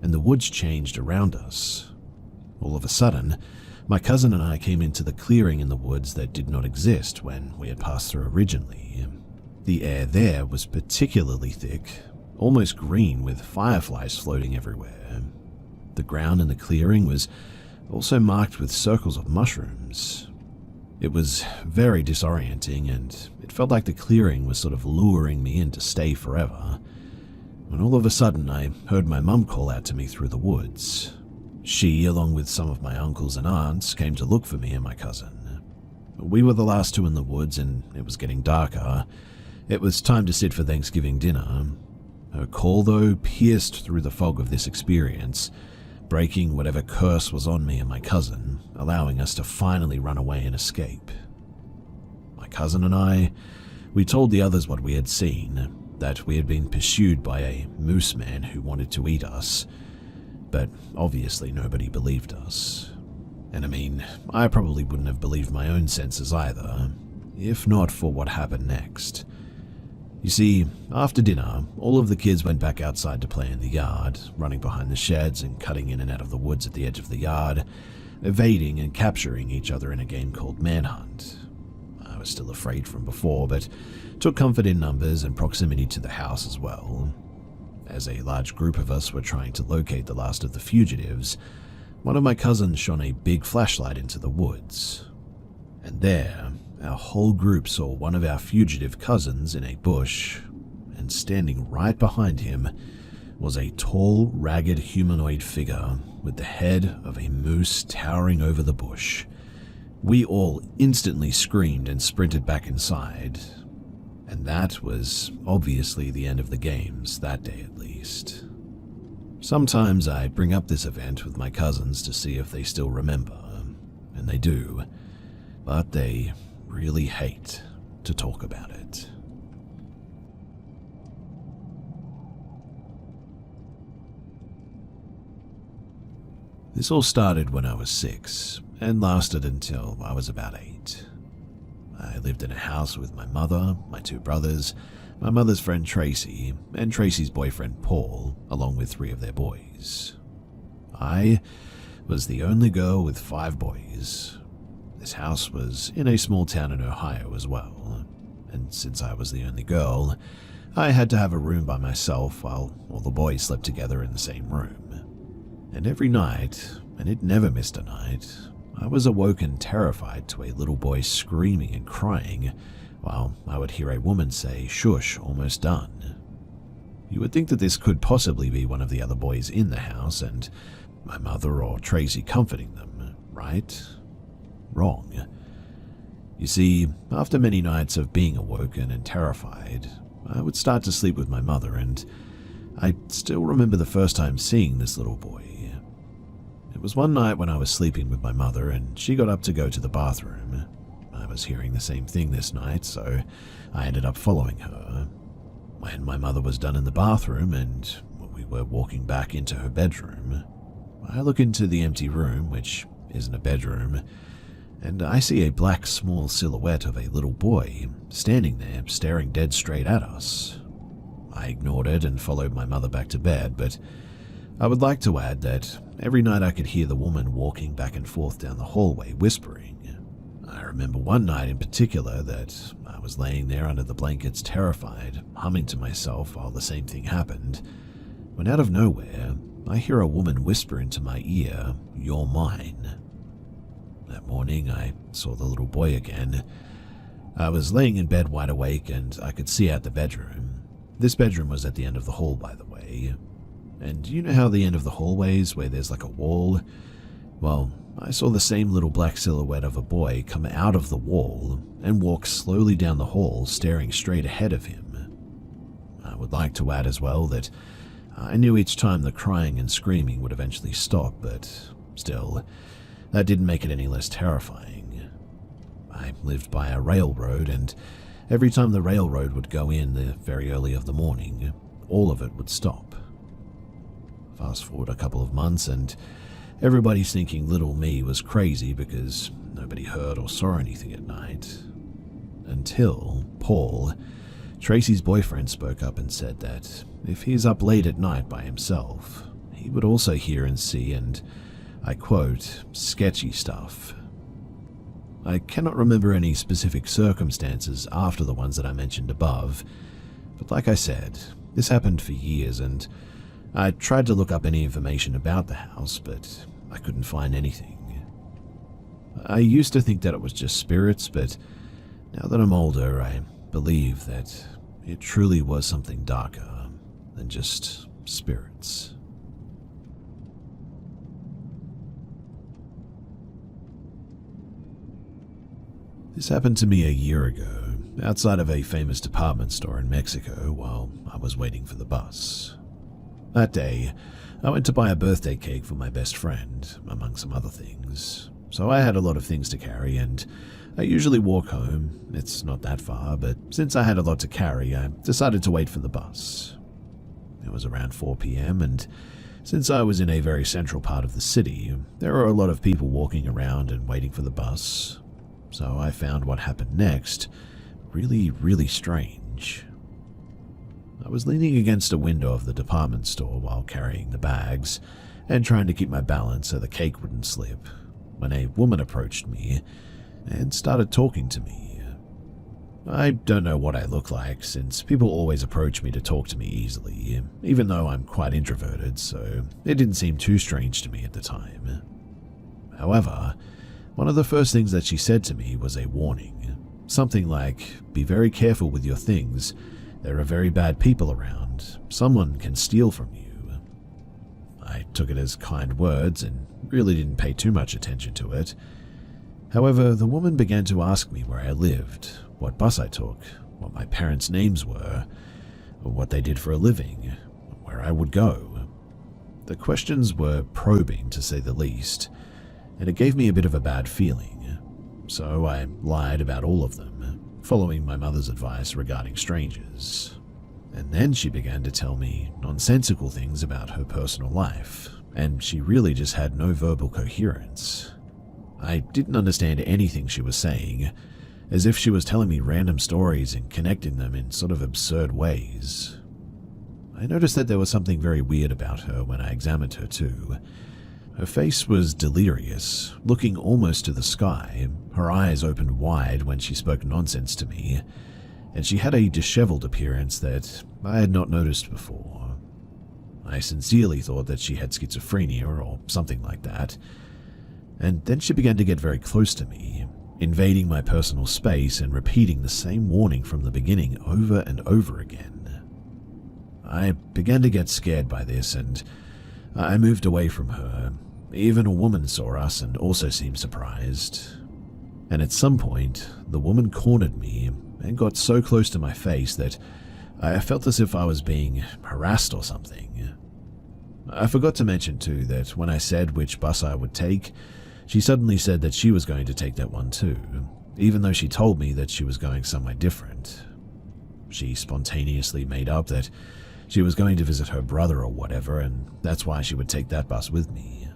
and the woods changed around us. All of a sudden, my cousin and I came into the clearing in the woods that did not exist when we had passed through originally. The air there was particularly thick, almost green, with fireflies floating everywhere. The ground in the clearing was also marked with circles of mushrooms. It was very disorienting, and it felt like the clearing was sort of luring me in to stay forever, when all of a sudden I heard my mum call out to me through the woods. She, along with some of my uncles and aunts, came to look for me and my cousin. We were the last two in the woods, and it was getting darker. It was time to sit for Thanksgiving dinner. Her call, though, pierced through the fog of this experience, breaking whatever curse was on me and my cousin, allowing us to finally run away and escape. My cousin and I, we told the others what we had seen, that we had been pursued by a moose man who wanted to eat us, but obviously nobody believed us. And I mean, I probably wouldn't have believed my own senses either, if not for what happened next. You see, after dinner, all of the kids went back outside to play in the yard, running behind the sheds and cutting in and out of the woods at the edge of the yard, evading and capturing each other in a game called Manhunt. I was still afraid from before, but took comfort in numbers and proximity to the house as well. As a large group of us were trying to locate the last of the fugitives, one of my cousins shone a big flashlight into the woods. And there, our whole group saw one of our fugitive cousins in a bush, and standing right behind him was a tall, ragged humanoid figure with the head of a moose towering over the bush. We all instantly screamed and sprinted back inside, and that was obviously the end of the games, that day at least. Sometimes I bring up this event with my cousins to see if they still remember, and they do, but they really hate to talk about it. This all started when I was 6 and lasted until I was about 8. I lived in a house with my mother, my 2 brothers, my mother's friend Tracy, and Tracy's boyfriend Paul, along with 3 of their boys. I was the only girl with 5 boys. This house was in a small town in Ohio as well, and since I was the only girl, I had to have a room by myself while all the boys slept together in the same room. And every night, and it never missed a night, I was awoken terrified to a little boy screaming and crying, while I would hear a woman say, "Shush, almost done." You would think that this could possibly be one of the other boys in the house and my mother or Tracy comforting them, right? Wrong. You see, after many nights of being awoken and terrified, I would start to sleep with my mother, and I still remember the first time seeing this little boy. It was one night when I was sleeping with my mother and she got up to go to the bathroom. I was hearing the same thing this night, so I ended up following her. When my mother was done in the bathroom and we were walking back into her bedroom, I look into the empty room, which isn't a bedroom, and I see a black small silhouette of a little boy standing there staring dead straight at us. I ignored it and followed my mother back to bed, but I would like to add that every night I could hear the woman walking back and forth down the hallway whispering. I remember one night in particular that I was laying there under the blankets terrified, humming to myself while the same thing happened, when out of nowhere I hear a woman whisper into my ear, "You're mine." That morning I saw the little boy again. I was laying in bed wide awake and I could see out the bedroom. This bedroom was at the end of the hall, by the way. And you know how the end of the hallways where there's like a wall? Well, I saw the same little black silhouette of a boy come out of the wall and walk slowly down the hall, staring straight ahead of him. I would like to add as well that I knew each time the crying and screaming would eventually stop, but still, that didn't make it any less terrifying. I lived by a railroad, and every time the railroad would go in the very early of the morning, all of it would stop. Fast forward a couple of months, and everybody's thinking little me was crazy because nobody heard or saw anything at night. Until Paul, Tracy's boyfriend, spoke up and said that if he's up late at night by himself, he would also hear and see, and I quote, "sketchy stuff." I cannot remember any specific circumstances after the ones that I mentioned above, but like I said, this happened for years, and I tried to look up any information about the house, but I couldn't find anything. I used to think that it was just spirits, but now that I'm older, I believe that it truly was something darker than just spirits. This happened to me a year ago, outside of a famous department store in Mexico while I was waiting for the bus. That day, I went to buy a birthday cake for my best friend, among some other things. So I had a lot of things to carry, and I usually walk home. It's not that far, but since I had a lot to carry, I decided to wait for the bus. It was around 4 p.m., and since I was in a very central part of the city, there were a lot of people walking around and waiting for the bus. So I found what happened next really, really strange. I was leaning against a window of the department store while carrying the bags and trying to keep my balance so the cake wouldn't slip, when a woman approached me and started talking to me. I don't know what I look like, since people always approach me to talk to me easily, even though I'm quite introverted, so it didn't seem too strange to me at the time. However, One of the first things that she said to me was a warning. Something like, "Be very careful with your things. There are very bad people around. Someone can steal from you." I took it as kind words and really didn't pay too much attention to it. However, the woman began to ask me where I lived, what bus I took, what my parents' names were, what they did for a living, where I would go. The questions were probing, to say the least, and it gave me a bit of a bad feeling. So I lied about all of them, following my mother's advice regarding strangers. And then she began to tell me nonsensical things about her personal life, and she really just had no verbal coherence. I didn't understand anything she was saying, as if she was telling me random stories and connecting them in sort of absurd ways. I noticed that there was something very weird about her when I examined her too. Her face was delirious, looking almost to the sky, her eyes opened wide when she spoke nonsense to me, and she had a disheveled appearance that I had not noticed before. I sincerely thought that she had schizophrenia or something like that. And then she began to get very close to me, invading my personal space and repeating the same warning from the beginning over and over again. I began to get scared by this, and I moved away from her. Even a woman saw us and also seemed surprised. And at some point, the woman cornered me and got so close to my face that I felt as if I was being harassed or something. I forgot to mention too that when I said which bus I would take, she suddenly said that she was going to take that one too, even though she told me that she was going somewhere different. She spontaneously made up that she was going to visit her brother or whatever, and that's why she would take that bus with me.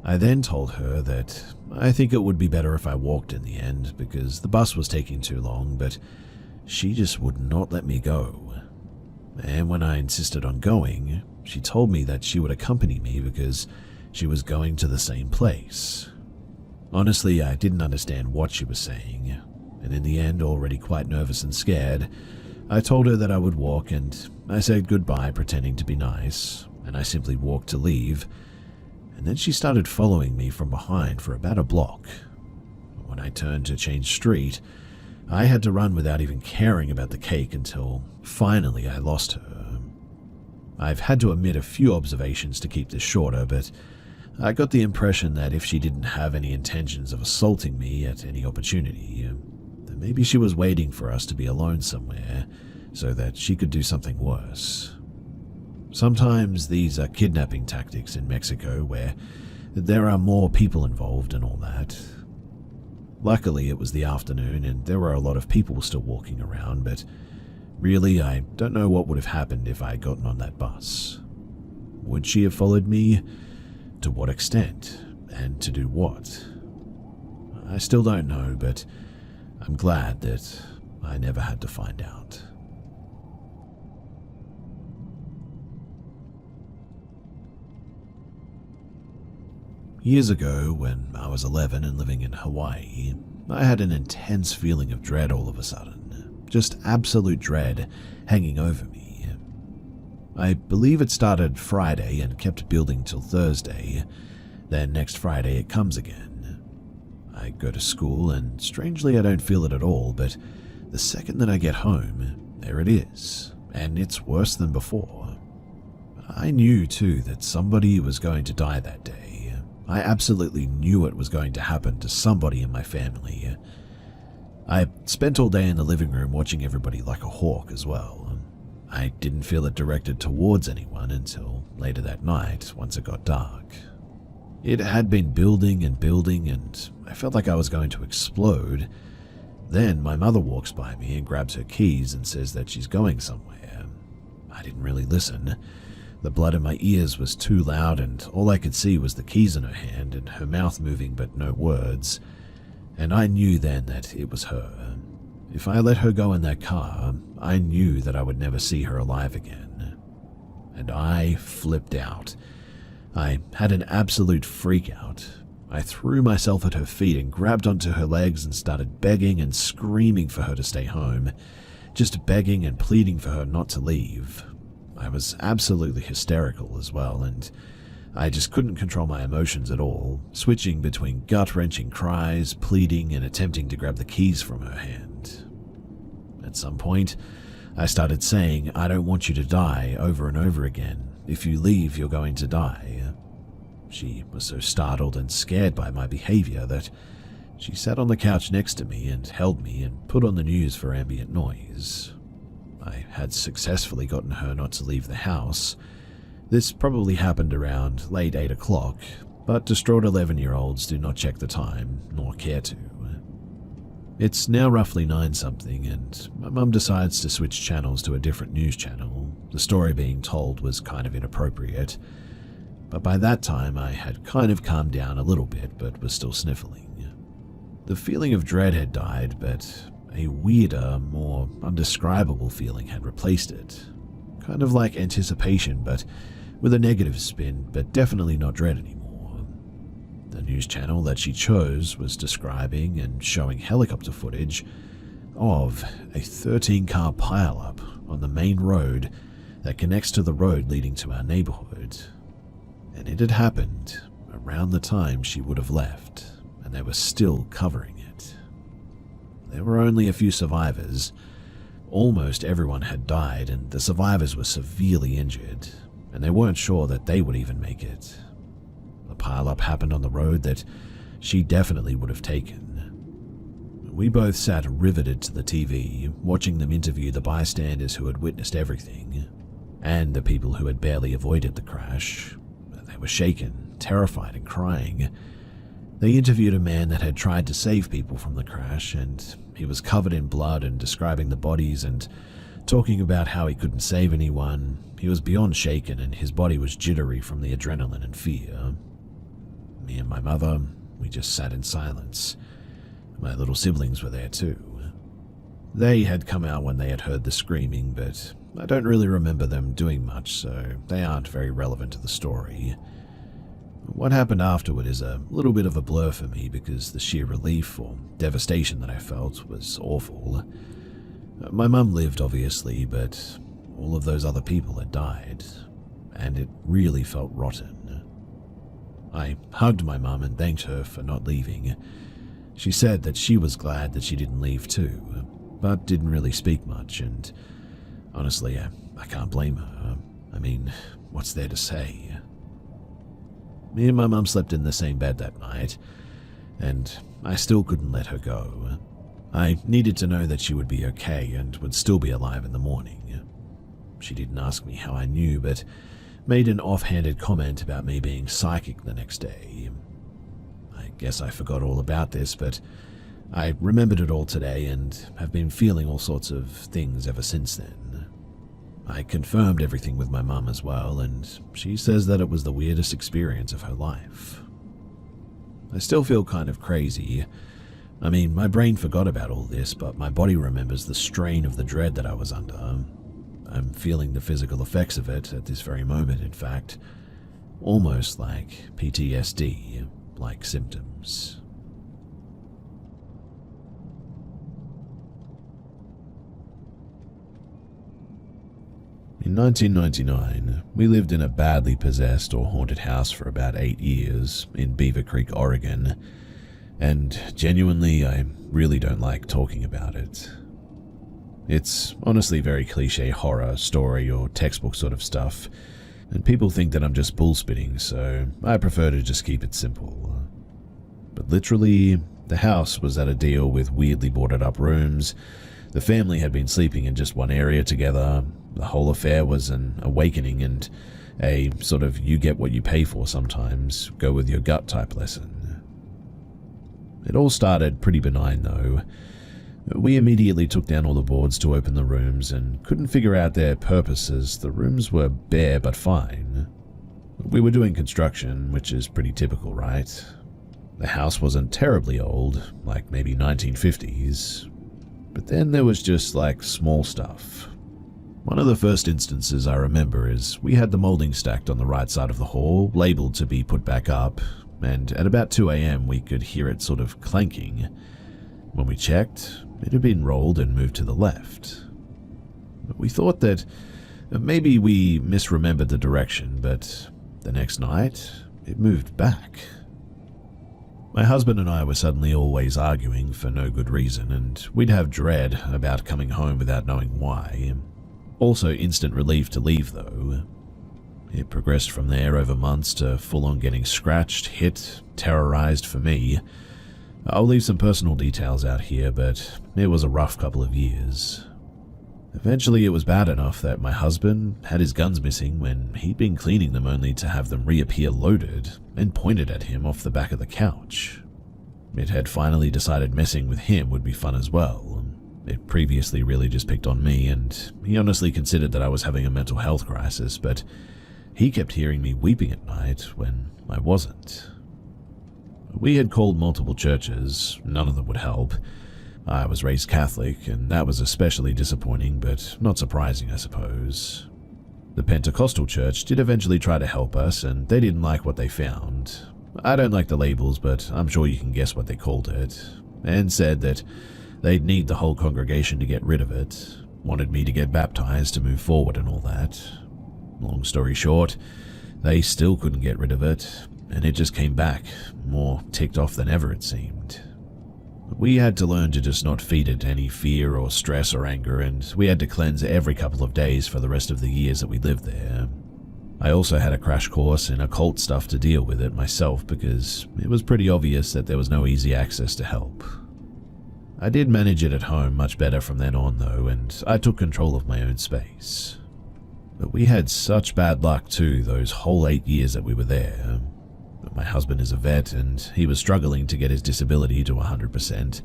I then told her that I think it would be better if I walked in the end because the bus was taking too long, but she just would not let me go. And when I insisted on going, she told me that she would accompany me because she was going to the same place. Honestly, I didn't understand what she was saying, and in the end, already quite nervous and scared, I told her that I would walk, and I said goodbye pretending to be nice, and I simply walked to leave, and then she started following me from behind for about a block. When I turned to change street, I had to run without even caring about the cake until finally I lost her. I've had to omit a few observations to keep this shorter, but I got the impression that if she didn't have any intentions of assaulting me at any opportunity, then maybe she was waiting for us to be alone somewhere so that she could do something worse. Sometimes these are kidnapping tactics in Mexico where there are more people involved and all that. Luckily, it was the afternoon and there were a lot of people still walking around, but really, I don't know what would have happened if I had gotten on that bus. Would she have followed me? To what extent? And to do what? I still don't know, but I'm glad that I never had to find out. Years ago, when I was 11 and living in Hawaii, I had an intense feeling of dread all of a sudden. Just absolute dread hanging over me. I believe it started Friday and kept building till Thursday. Then next Friday it comes again. I go to school and strangely I don't feel it at all, but the second that I get home, there it is, and it's worse than before. I knew too that somebody was going to die that day. I absolutely knew it was going to happen to somebody in my family. I spent all day in the living room watching everybody like a hawk as well. I didn't feel it directed towards anyone until later that night, once it got dark. It had been building and building, and I felt like I was going to explode. Then my mother walks by me and grabs her keys and says that she's going somewhere. I didn't really listen. The blood in my ears was too loud, and all I could see was the keys in her hand and her mouth moving but no words. And I knew then that it was her. If I let her go in that car, I knew that I would never see her alive again. And I flipped out. I had an absolute freak out. I threw myself at her feet and grabbed onto her legs and started begging and screaming for her to stay home, just begging and pleading for her not to leave. I was absolutely hysterical as well, and I just couldn't control my emotions at all, switching between gut-wrenching cries, pleading, and attempting to grab the keys from her hand. At some point, I started saying, "I don't want you to die," over and over again. "If you leave, you're going to die." She was so startled and scared by my behavior that she sat on the couch next to me and held me and put on the news for ambient noise. I had successfully gotten her not to leave the house. This probably happened around late 8 o'clock, but distraught 11-year-olds do not check the time, nor care to. It's now roughly 9-something, and my mum decides to switch channels to a different news channel. The story being told was kind of inappropriate, but by that time I had kind of calmed down a little bit, but was still sniffling. The feeling of dread had died, but a weirder, more undescribable feeling had replaced it. Kind of like anticipation, but with a negative spin, but definitely not dread anymore. The news channel that she chose was describing and showing helicopter footage of a 13-car pileup on the main road that connects to the road leading to our neighborhood. And it had happened around the time she would have left, and they were still covering it. There were only a few survivors. Almost everyone had died, and the survivors were severely injured, and they weren't sure that they would even make it. The pileup happened on the road that she definitely would have taken. We both sat riveted to the TV, watching them interview the bystanders who had witnessed everything, and the people who had barely avoided the crash. They were shaken, terrified, and crying. They interviewed a man that had tried to save people from the crash, and he was covered in blood and describing the bodies and talking about how he couldn't save anyone. He was beyond shaken, and his body was jittery from the adrenaline and fear. Me and my mother, we just sat in silence. My little siblings were there too. They had come out when they had heard the screaming, but I don't really remember them doing much, so they aren't very relevant to the story. What happened afterward is a little bit of a blur for me because the sheer relief or devastation that I felt was awful. My mum lived, obviously, but all of those other people had died, and it really felt rotten. I hugged my mum and thanked her for not leaving. She said that she was glad that she didn't leave too, but didn't really speak much, and honestly, I can't blame her. I mean, what's there to say? Me and my mum slept in the same bed that night, and I still couldn't let her go. I needed to know that she would be okay and would still be alive in the morning. She didn't ask me how I knew, but made an offhanded comment about me being psychic the next day. I guess I forgot all about this, but I remembered it all today and have been feeling all sorts of things ever since then. I confirmed everything with my mum as well, and she says that it was the weirdest experience of her life. I still feel kind of crazy. I mean, my brain forgot about all this, but my body remembers the strain of the dread that I was under. I'm feeling the physical effects of it at this very moment, in fact. Almost like PTSD-like symptoms. In 1999, we lived in a badly possessed or haunted house for about 8 years in Beaver Creek, Oregon, and genuinely, I really don't like talking about it. It's honestly very cliche horror, story, or textbook sort of stuff, and people think that I'm just bullspitting, so I prefer to just keep it simple. But literally, the house was at a deal with weirdly boarded up rooms. The family had been sleeping in just one area together. The whole affair was an awakening and a sort of you get what you pay for sometimes, go with your gut type lesson. It all started pretty benign though. We immediately took down all the boards to open the rooms and couldn't figure out their purposes. The rooms were bare but fine. We were doing construction, which is pretty typical, right? The house wasn't terribly old, like maybe 1950s. But then there was just like small stuff. One of the first instances I remember is we had the molding stacked on the right side of the hall, labeled to be put back up, and at about 2 a.m. we could hear it sort of clanking. When we checked, it had been rolled and moved to the left. We thought that maybe we misremembered the direction, but the next night, it moved back. My husband and I were suddenly always arguing for no good reason, and we'd have dread about coming home without knowing why. Also instant relief to leave, though. It progressed from there over months to full-on getting scratched, hit, terrorized for me. I'll leave some personal details out here, but it was a rough couple of years. Eventually it was bad enough that my husband had his guns missing when he'd been cleaning them only to have them reappear loaded and pointed at him off the back of the couch. It had finally decided messing with him would be fun as well. It previously really just picked on me, and he honestly considered that I was having a mental health crisis, but he kept hearing me weeping at night when I wasn't. We had called multiple churches, none of them would help. I was raised Catholic, and that was especially disappointing, but not surprising, I suppose. The Pentecostal church did eventually try to help us, and they didn't like what they found. I don't like the labels, but I'm sure you can guess what they called it, and said that they'd need the whole congregation to get rid of it, wanted me to get baptized to move forward and all that. Long story short, they still couldn't get rid of it, and it just came back, more ticked off than ever it seemed. We had to learn to just not feed it any fear or stress or anger, and we had to cleanse every couple of days for the rest of the years that we lived there. I also had a crash course in occult stuff to deal with it myself because it was pretty obvious that there was no easy access to help. I did manage it at home much better from then on though, and I took control of my own space. But we had such bad luck too those whole 8 years that we were there. My husband is a vet, and he was struggling to get his disability to 100%,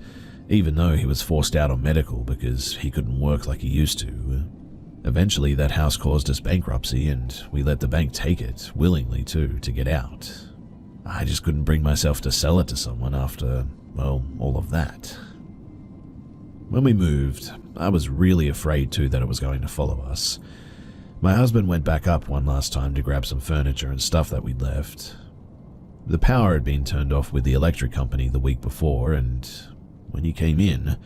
even though he was forced out on medical because he couldn't work like he used to. Eventually, that house caused us bankruptcy, and we let the bank take it, willingly too, to get out. I just couldn't bring myself to sell it to someone after, well, all of that. When we moved, I was really afraid too that it was going to follow us. My husband went back up one last time to grab some furniture and stuff that we'd left. The power had been turned off with the electric company the week before, and when he came in,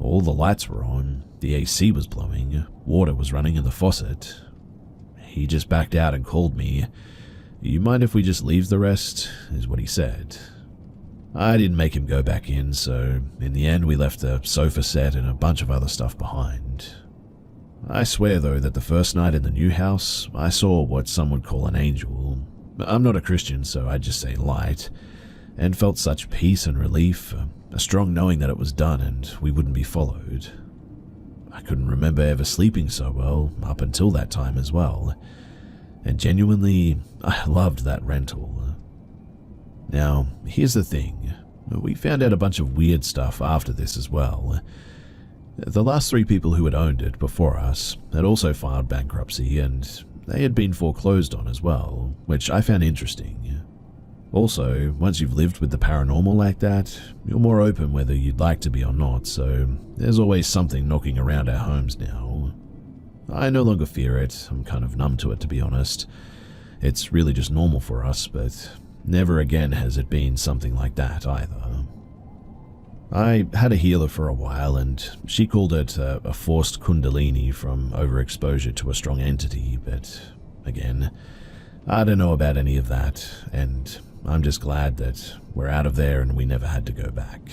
all the lights were on, the AC was blowing, water was running in the faucet. He just backed out and called me. "You mind if we just leave the rest?" is what he said. I didn't make him go back in, so in the end we left a sofa set and a bunch of other stuff behind. I swear though that the first night in the new house, I saw what some would call an angel. I'm not a Christian, so I just say light, and felt such peace and relief, a strong knowing that it was done and we wouldn't be followed. I couldn't remember ever sleeping so well up until that time as well, and genuinely, I loved that rental. Now, here's the thing, we found out a bunch of weird stuff after this as well. The last 3 people who had owned it before us had also filed bankruptcy, and they had been foreclosed on as well, which I found interesting. Also, once you've lived with the paranormal like that, you're more open whether you'd like to be or not, so there's always something knocking around our homes now. I no longer fear it, I'm kind of numb to it to be honest. It's really just normal for us, but never again has it been something like that either. I had a healer for a while, and she called it a forced kundalini from overexposure to a strong entity, but again, I don't know about any of that, and I'm just glad that we're out of there and we never had to go back.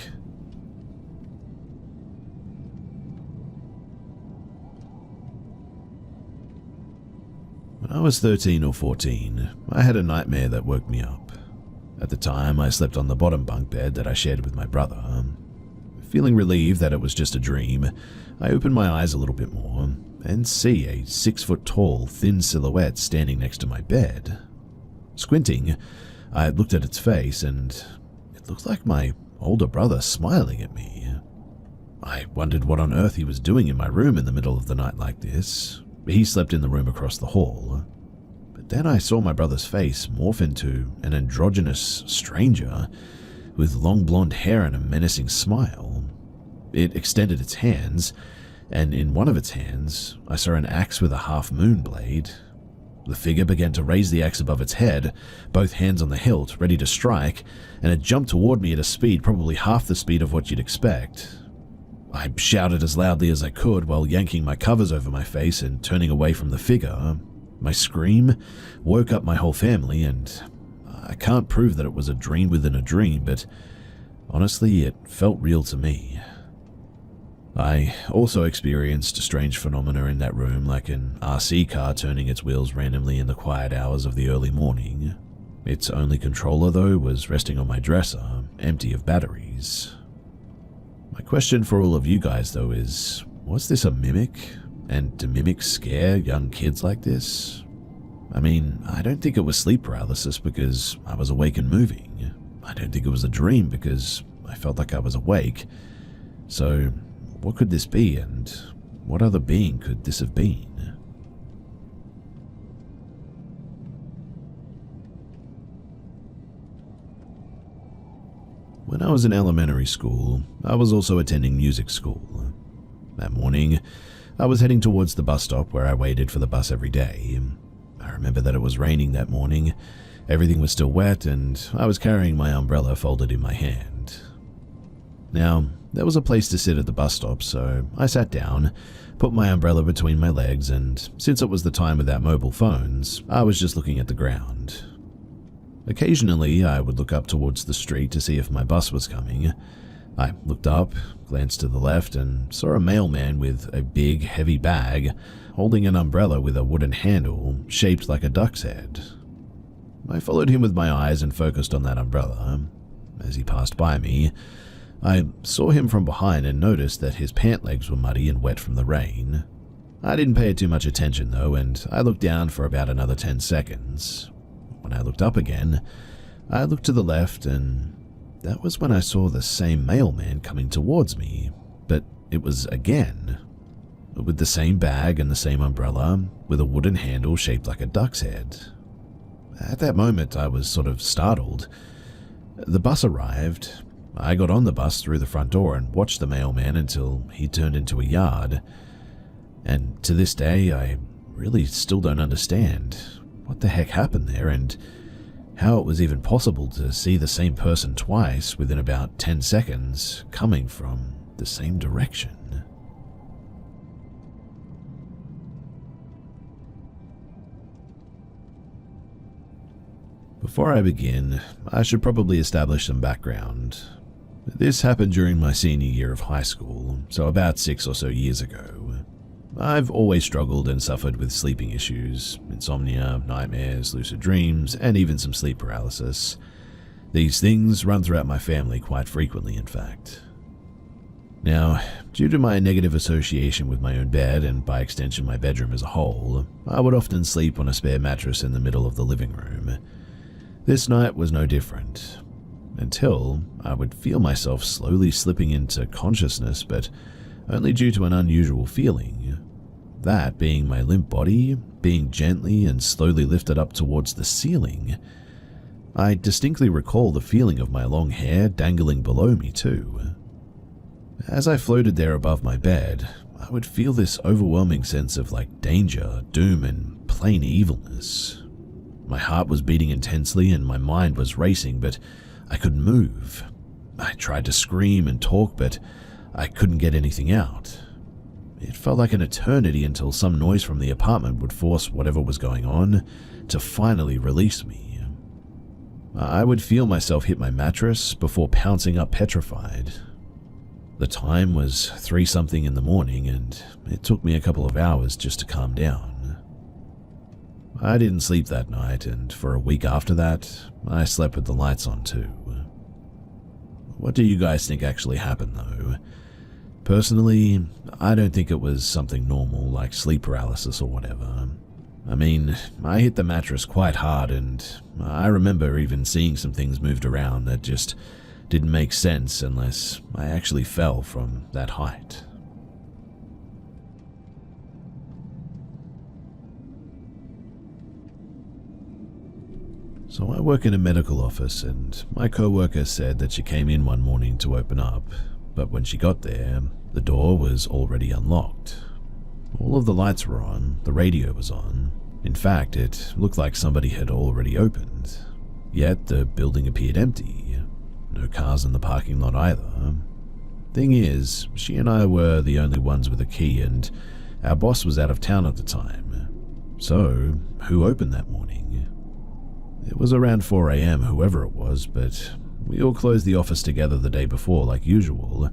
When I was 13 or 14, I had a nightmare that woke me up. At the time, I slept on the bottom bunk bed that I shared with my brother. Feeling relieved that it was just a dream, I opened my eyes a little bit more and see a 6-foot-tall, thin silhouette standing next to my bed. Squinting, I looked at its face, and it looked like my older brother smiling at me. I wondered what on earth he was doing in my room in the middle of the night like this. He slept in the room across the hall. But then I saw my brother's face morph into an androgynous stranger with long blonde hair and a menacing smile. It extended its hands, and in one of its hands, I saw an axe with a half-moon blade. The figure began to raise the axe above its head, both hands on the hilt, ready to strike, and it jumped toward me at a speed probably half the speed of what you'd expect. I shouted as loudly as I could while yanking my covers over my face and turning away from the figure. My scream woke up my whole family, and I can't prove that it was a dream within a dream, but honestly, it felt real to me. I also experienced strange phenomena in that room, like an RC car turning its wheels randomly in the quiet hours of the early morning. Its only controller, though, was resting on my dresser, empty of batteries. My question for all of you guys, though, is, was this a mimic? And do mimics scare young kids like this? I mean, I don't think it was sleep paralysis because I was awake and moving. I don't think it was a dream because I felt like I was awake. So, what could this be, and what other being could this have been? When I was in elementary school, I was also attending music school. That morning, I was heading towards the bus stop where I waited for the bus every day. I remember that it was raining that morning, everything was still wet, and I was carrying my umbrella folded in my hand. Now, there was a place to sit at the bus stop, so I sat down, put my umbrella between my legs, and since it was the time without mobile phones, I was just looking at the ground. Occasionally, I would look up towards the street to see if my bus was coming. I looked up, glanced to the left, and saw a mailman with a big, heavy bag, holding an umbrella with a wooden handle shaped like a duck's head. I followed him with my eyes and focused on that umbrella. As he passed by me, I saw him from behind and noticed that his pant legs were muddy and wet from the rain. I didn't pay too much attention though, and I looked down for about another 10 seconds. When I looked up again, I looked to the left, and that was when I saw the same mailman coming towards me, but it was again, with the same bag and the same umbrella, with a wooden handle shaped like a duck's head. At that moment, I was sort of startled. The bus arrived. I got on the bus through the front door and watched the mailman until he turned into a yard. And to this day, I really still don't understand what the heck happened there and how it was even possible to see the same person twice within about 10 seconds coming from the same direction. Before I begin, I should probably establish some background. This happened during my senior year of high school, so about 6 or so years ago. I've always struggled and suffered with sleeping issues, insomnia, nightmares, lucid dreams, and even some sleep paralysis. These things run throughout my family quite frequently, in fact. Now, due to my negative association with my own bed, and by extension my bedroom as a whole, I would often sleep on a spare mattress in the middle of the living room. This night was no different, until I would feel myself slowly slipping into consciousness, but only due to an unusual feeling. That being my limp body being gently and slowly lifted up towards the ceiling. I distinctly recall the feeling of my long hair dangling below me too. As I floated there above my bed, I would feel this overwhelming sense of danger, doom, and plain evilness. My heart was beating intensely and my mind was racing, but I couldn't move. I tried to scream and talk, but I couldn't get anything out. It felt like an eternity until some noise from the apartment would force whatever was going on to finally release me. I would feel myself hit my mattress before pouncing up petrified. The time was 3-something in the morning, and it took me a couple of hours just to calm down. I didn't sleep that night, and for a week after that, I slept with the lights on too. What do you guys think actually happened though? Personally, I don't think it was something normal like sleep paralysis or whatever. I mean, I hit the mattress quite hard, and I remember even seeing some things moved around that just didn't make sense unless I actually fell from that height. So I work in a medical office, and my co-worker said that she came in one morning to open up, but when she got there, the door was already unlocked. All of the lights were on, the radio was on. In fact, it looked like somebody had already opened. Yet the building appeared empty. No cars in the parking lot either. Thing is, she and I were the only ones with a key, and our boss was out of town at the time. So, who opened that morning? It was around 4 a.m, whoever it was, but we all closed the office together the day before like usual.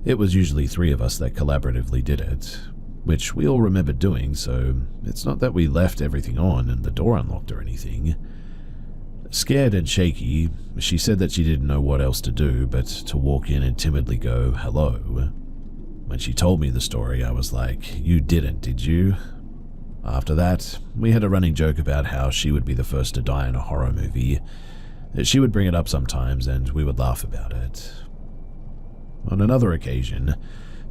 It was usually 3 of us that collaboratively did it, which we all remembered doing, so it's not that we left everything on and the door unlocked or anything. Scared and shaky, she said that she didn't know what else to do but to walk in and timidly go, "Hello." When she told me the story, I was like, "You didn't, did you?" After that, we had a running joke about how she would be the first to die in a horror movie. She would bring it up sometimes and we would laugh about it. On another occasion,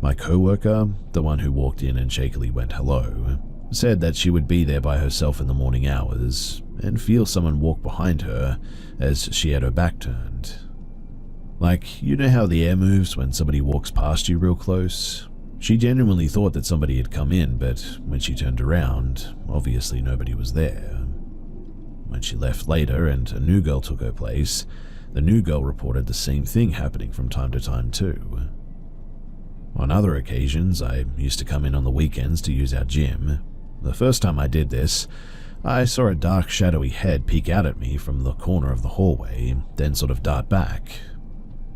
my co-worker, the one who walked in and shakily went hello, said that she would be there by herself in the morning hours and feel someone walk behind her as she had her back turned. Like, you know how the air moves when somebody walks past you real close? She genuinely thought that somebody had come in, but when she turned around, obviously nobody was there. When she left later and a new girl took her place, the new girl reported the same thing happening from time to time too. On other occasions, I used to come in on the weekends to use our gym. The first time I did this, I saw a dark shadowy head peek out at me from the corner of the hallway, then sort of dart back.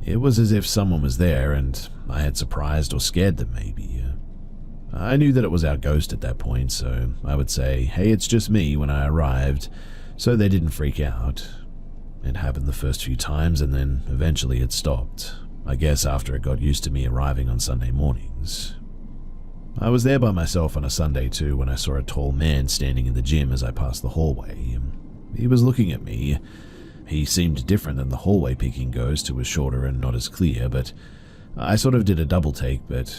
It was as if someone was there and I had surprised or scared them maybe. I knew that it was our ghost at that point, so I would say, "Hey, it's just me," when I arrived, so they didn't freak out. It happened the first few times and then eventually it stopped, I guess after it got used to me arriving on Sunday mornings. I was there by myself on a Sunday too when I saw a tall man standing in the gym as I passed the hallway. He was looking at me. He seemed different than the hallway peeking ghost who was shorter and not as clear, but I sort of did a double take, but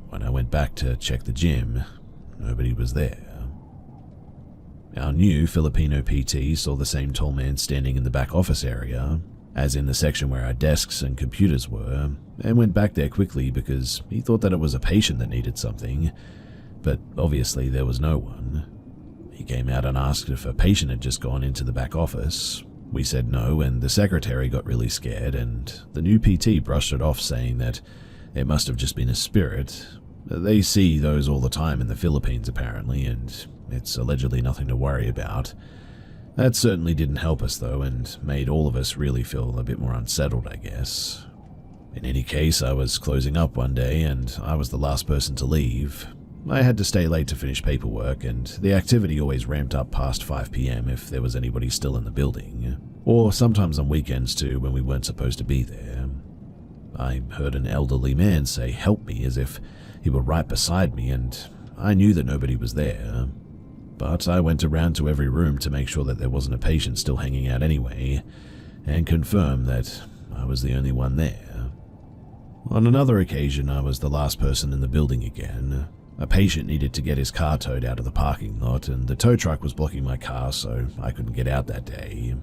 when I went back to check the gym, nobody was there. Our new Filipino PT saw the same tall man standing in the back office area, as in the section where our desks and computers were, and went back there quickly because he thought that it was a patient that needed something, but obviously there was no one. He came out and asked if a patient had just gone into the back office. We said no, and the secretary got really scared, and the new PT brushed it off, saying that it must have just been a spirit. They see those all the time in the Philippines apparently, and it's allegedly nothing to worry about. That certainly didn't help us though, and made all of us really feel a bit more unsettled, I guess. In any case, I was closing up one day, and I was the last person to leave. I had to stay late to finish paperwork, and the activity always ramped up past 5 p.m. if there was anybody still in the building, or sometimes on weekends too when we weren't supposed to be there. I heard an elderly man say "help me" as if he were right beside me, and I knew that nobody was there. But I went around to every room to make sure that there wasn't a patient still hanging out anyway, and confirmed that I was the only one there. On another occasion, I was the last person in the building again. A patient needed to get his car towed out of the parking lot, and the tow truck was blocking my car, so I couldn't get out that day.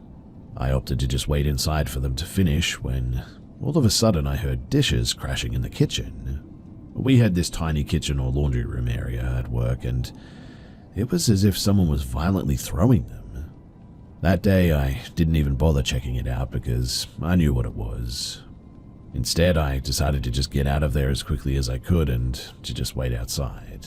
I opted to just wait inside for them to finish when, all of a sudden, I heard dishes crashing in the kitchen. We had this tiny kitchen or laundry room area at work, and it was as if someone was violently throwing them. That day, I didn't even bother checking it out because I knew what it was. Instead, I decided to just get out of there as quickly as I could and to just wait outside.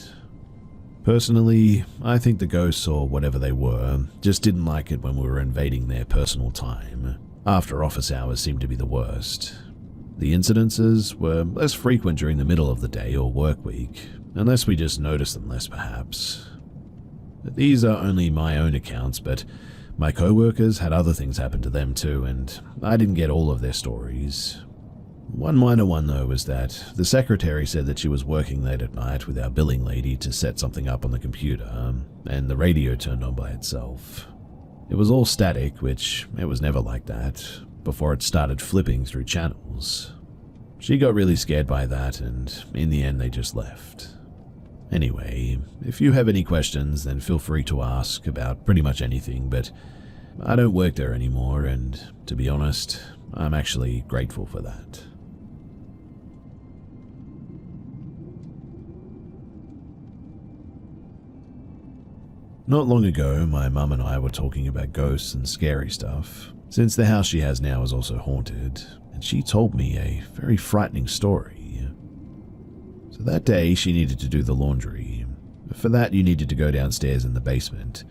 Personally, I think the ghosts, or whatever they were, just didn't like it when we were invading their personal time. After office hours seemed to be the worst. The incidences were less frequent during the middle of the day or work week, unless we just noticed them less perhaps. These are only my own accounts, but my co-workers had other things happen to them too, and I didn't get all of their stories. One minor one though was that the secretary said that she was working late at night with our billing lady to set something up on the computer, and the radio turned on by itself. It was all static, which it was never like that, before it started flipping through channels. She got really scared by that, and in the end they just left. Anyway, if you have any questions, then feel free to ask about pretty much anything, but I don't work there anymore, and to be honest, I'm actually grateful for that. Not long ago, my mum and I were talking about ghosts and scary stuff, since the house she has now is also haunted, and she told me a very frightening story. So that day, she needed to do the laundry. For that, you needed to go downstairs in the basement.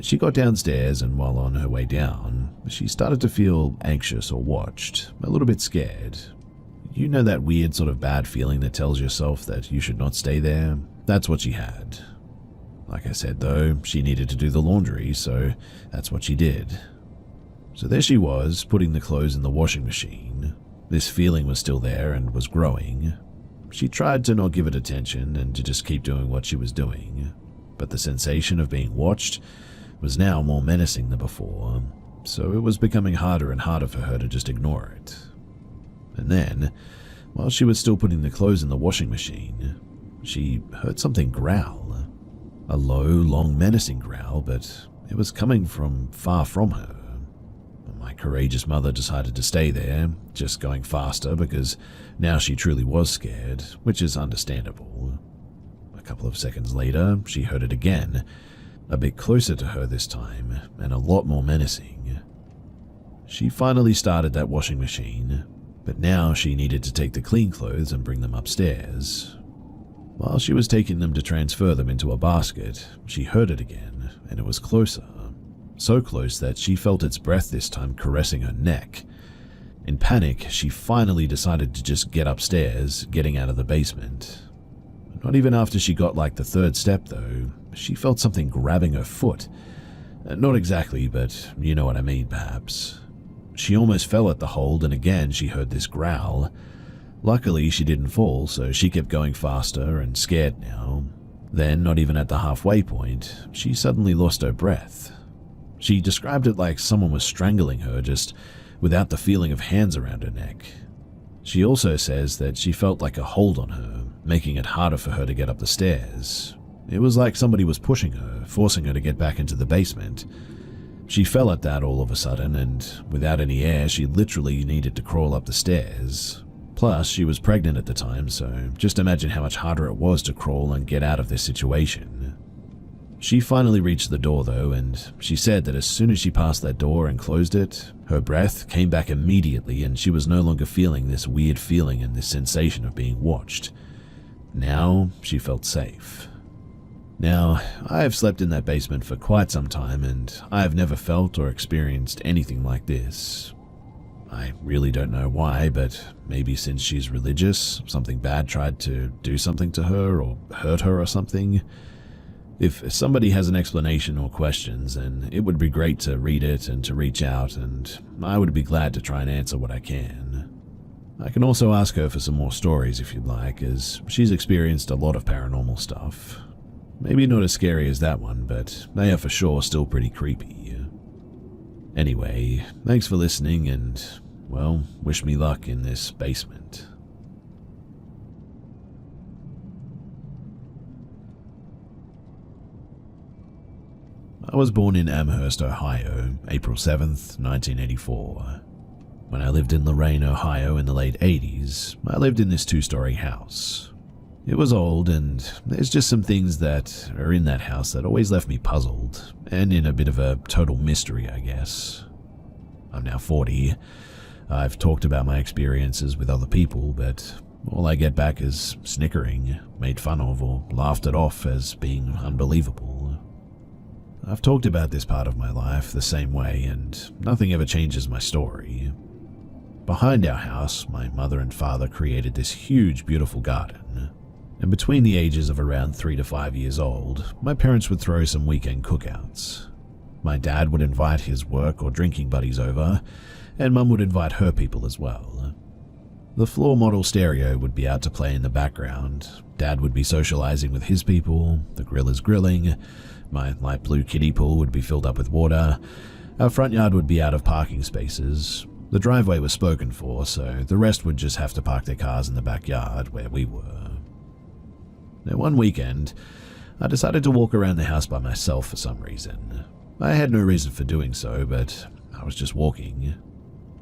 She got downstairs, and while on her way down, she started to feel anxious or watched, a little bit scared. You know that weird sort of bad feeling that tells yourself that you should not stay there? That's what she had. Like I said though, she needed to do the laundry, so that's what she did. So there she was, putting the clothes in the washing machine. This feeling was still there and was growing. She tried to not give it attention and to just keep doing what she was doing, but the sensation of being watched was now more menacing than before, so it was becoming harder and harder for her to just ignore it. And then, while she was still putting the clothes in the washing machine, she heard something growl. A low, long, menacing growl, but it was coming from far from her. My courageous mother decided to stay there, just going faster because now she truly was scared, which is understandable. A couple of seconds later, she heard it again, a bit closer to her this time, and a lot more menacing. She finally started that washing machine, but now she needed to take the clean clothes and bring them upstairs. While she was taking them to transfer them into a basket, she heard it again, and it was closer. So close that she felt its breath this time caressing her neck. In panic, she finally decided to just get upstairs, getting out of the basement. Not even after she got like the third step though, she felt something grabbing her foot. Not exactly, but you know what I mean perhaps. She almost fell at the hold, and again she heard this growl. Luckily she didn't fall, so she kept going faster and scared now. Then, not even at the halfway point, she suddenly lost her breath. She described it like someone was strangling her, just without the feeling of hands around her neck. She also says that she felt like a hold on her, making it harder for her to get up the stairs. It was like somebody was pushing her, forcing her to get back into the basement. She fell at that all of a sudden, and without any air, she literally needed to crawl up the stairs. Plus, she was pregnant at the time, so just imagine how much harder it was to crawl and get out of this situation. She finally reached the door though, and she said that as soon as she passed that door and closed it, her breath came back immediately and she was no longer feeling this weird feeling and this sensation of being watched. Now, she felt safe. Now, I have slept in that basement for quite some time and I have never felt or experienced anything like this. I really don't know why, but maybe since she's religious, something bad tried to do something to her or hurt her or something. If somebody has an explanation or questions, then it would be great to read it and to reach out, and I would be glad to try and answer what I can. I can also ask her for some more stories if you'd like, as she's experienced a lot of paranormal stuff. Maybe not as scary as that one, but they are for sure still pretty creepy. Anyway, thanks for listening and, well, wish me luck in this basement. I was born in Amherst, Ohio, April 7th, 1984. When I lived in Lorain, Ohio in the late 80s, I lived in this 2-story house. It was old, and there's just some things that are in that house that always left me puzzled, and in a bit of a total mystery, I guess. I'm now 40. I've talked about my experiences with other people, but all I get back is snickering, made fun of, or laughed it off as being unbelievable. I've talked about this part of my life the same way, and nothing ever changes my story. Behind our house, my mother and father created this huge, beautiful garden. And between the ages of around 3 to 5 years old, my parents would throw some weekend cookouts. My dad would invite his work or drinking buddies over, and Mum would invite her people as well. The floor model stereo would be out to play in the background, Dad would be socializing with his people, the grill is grilling, my light blue kiddie pool would be filled up with water, our front yard would be out of parking spaces, the driveway was spoken for, so the rest would just have to park their cars in the backyard where we were. Now one weekend, I decided to walk around the house by myself for some reason. I had no reason for doing so, but I was just walking.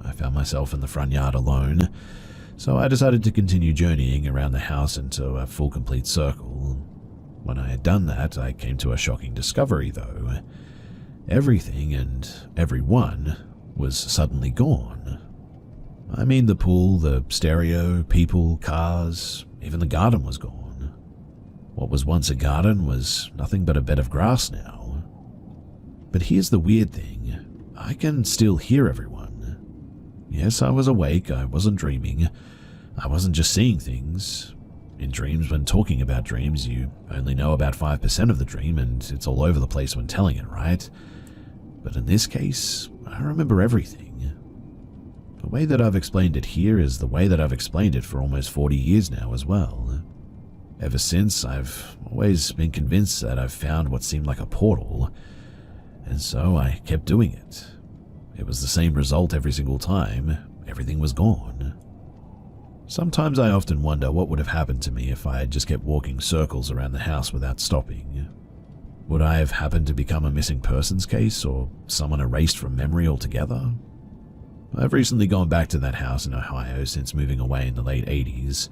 I found myself in the front yard alone, so I decided to continue journeying around the house into a full complete circle. When I had done that, I came to a shocking discovery though. Everything and everyone was suddenly gone. I mean the pool, the stereo, people, cars, even the garden was gone. What was once a garden was nothing but a bed of grass now. But here's the weird thing. I can still hear everyone. Yes, I was awake, I wasn't dreaming. I wasn't just seeing things. In dreams, when talking about dreams, you only know about 5% of the dream, and it's all over the place when telling it, right? But in this case, I remember everything. The way that I've explained it here is the way that I've explained it for almost 40 years now as well. Ever since, I've always been convinced that I've found what seemed like a portal, and so I kept doing it. It was the same result every single time. Everything was gone. Sometimes I often wonder what would have happened to me if I had just kept walking circles around the house without stopping. Would I have happened to become a missing persons case, or someone erased from memory altogether? I've recently gone back to that house in Ohio since moving away in the late 80s.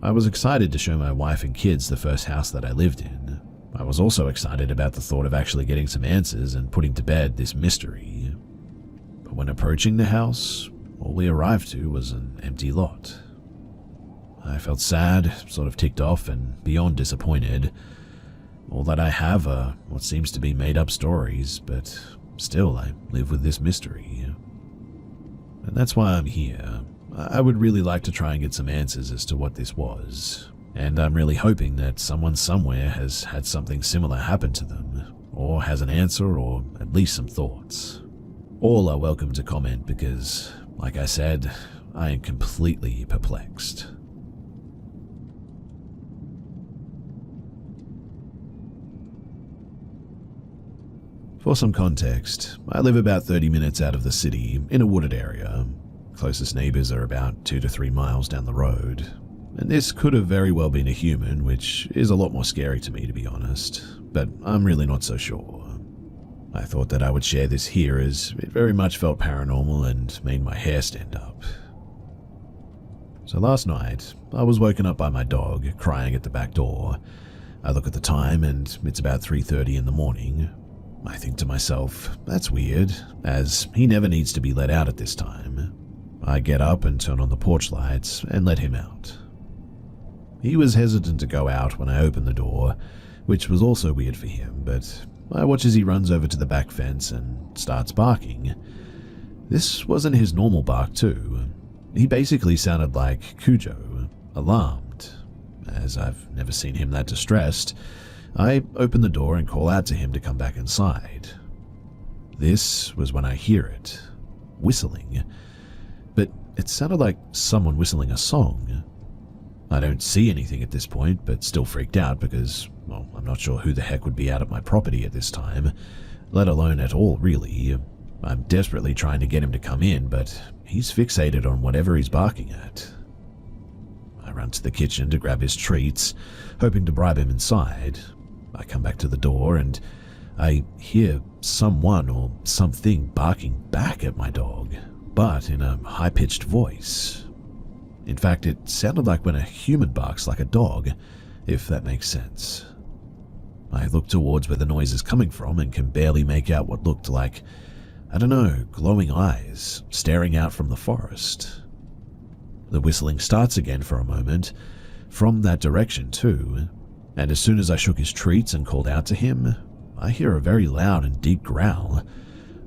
I was excited to show my wife and kids the first house that I lived in. I was also excited about the thought of actually getting some answers and putting to bed this mystery. But when approaching the house, all we arrived to was an empty lot. I felt sad, sort of ticked off, and beyond disappointed. All that I have are what seems to be made-up stories, but still I live with this mystery. And that's why I'm here. I would really like to try and get some answers as to what this was, and I'm really hoping that someone somewhere has had something similar happen to them, or has an answer, or at least some thoughts. All are welcome to comment because, like I said, I am completely perplexed. For some context, I live about 30 minutes out of the city in a wooded area. Closest neighbors are about 2 to 3 miles down the road. And this could have very well been a human, which is a lot more scary to me, to be honest. But I'm really not so sure. I thought that I would share this here as it very much felt paranormal and made my hair stand up. So last night, I was woken up by my dog crying at the back door. I look at the time and it's about 3:30 in the morning. I think to myself, that's weird, as he never needs to be let out at this time. I get up and turn on the porch lights and let him out. He was hesitant to go out when I opened the door, which was also weird for him, but I watch as he runs over to the back fence and starts barking. This wasn't his normal bark too. He basically sounded like Cujo, alarmed. As I've never seen him that distressed, I open the door and call out to him to come back inside. This was when I hear it, whistling, but it sounded like someone whistling a song. I don't see anything at this point, but still freaked out because, well, I'm not sure who the heck would be out at my property at this time, let alone at all, really. I'm desperately trying to get him to come in, but he's fixated on whatever he's barking at. I run to the kitchen to grab his treats, hoping to bribe him inside. I come back to the door and I hear someone or something barking back at my dog, but in a high-pitched voice. In fact, it sounded like when a human barks like a dog, if that makes sense. I look towards where the noise is coming from and can barely make out what looked like, I don't know, glowing eyes staring out from the forest. The whistling starts again for a moment, from that direction too, and as soon as I shook his treats and called out to him, I hear a very loud and deep growl.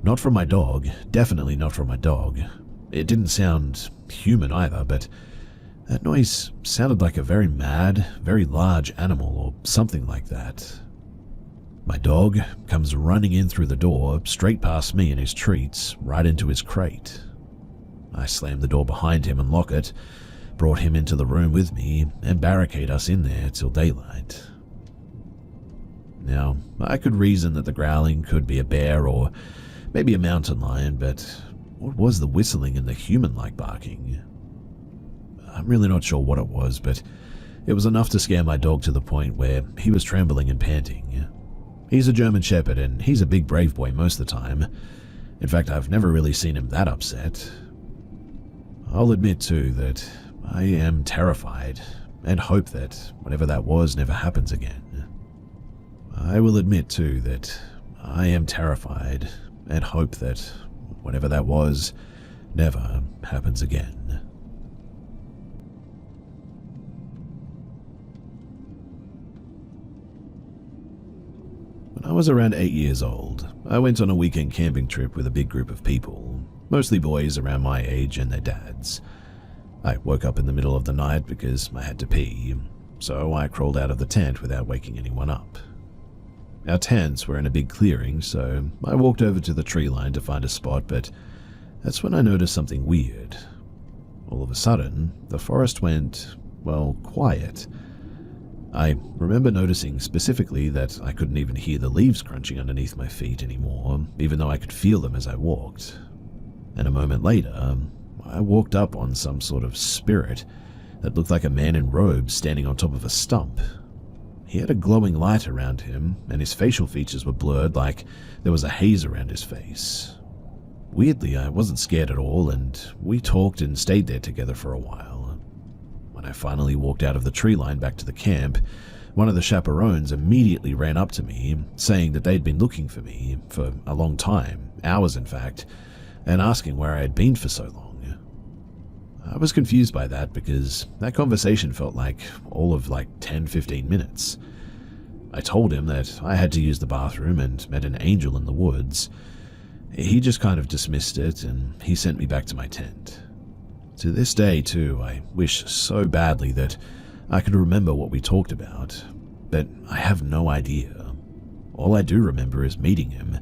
Not from my dog, definitely not from my dog. It didn't sound human either, but that noise sounded like a very mad, very large animal or something like that. My dog comes running in through the door, straight past me and his treats, right into his crate. I slam the door behind him and lock it, brought him into the room with me, and barricade us in there till daylight. Now, I could reason that the growling could be a bear or maybe a mountain lion, but what was the whistling and the human-like barking? I'm really not sure what it was, but it was enough to scare my dog to the point where he was trembling and panting. He's a German Shepherd, and he's a big brave boy most of the time. In fact, I've never really seen him that upset. I'll admit, too, that I am terrified and hope that whatever that was never happens again. I will admit, too, that I am terrified and hope that whatever that was never happens again. was around 8 years old. I went on a weekend camping trip with a big group of people, mostly boys around my age and their dads. I woke up in the middle of the night because I had to pee, so I crawled out of the tent without waking anyone up. Our tents were in a big clearing, so I walked over to the tree line to find a spot, but that's when I noticed something weird. All of a sudden, the forest went, well, quiet. I remember noticing specifically that I couldn't even hear the leaves crunching underneath my feet anymore, even though I could feel them as I walked. And a moment later, I walked up on some sort of spirit that looked like a man in robes standing on top of a stump. He had a glowing light around him, and his facial features were blurred like there was a haze around his face. Weirdly, I wasn't scared at all, and we talked and stayed there together for a while. When I finally walked out of the tree line back to the camp, one of the chaperones immediately ran up to me, saying that they'd been looking for me for a long time, hours in fact, and asking where I had been for so long. I was confused by that because that conversation felt like all of 10-15 minutes. I told him that I had to use the bathroom and met an angel in the woods. He just kind of dismissed it and he sent me back to my tent. To this day, too, I wish so badly that I could remember what we talked about, but I have no idea. All I do remember is meeting him.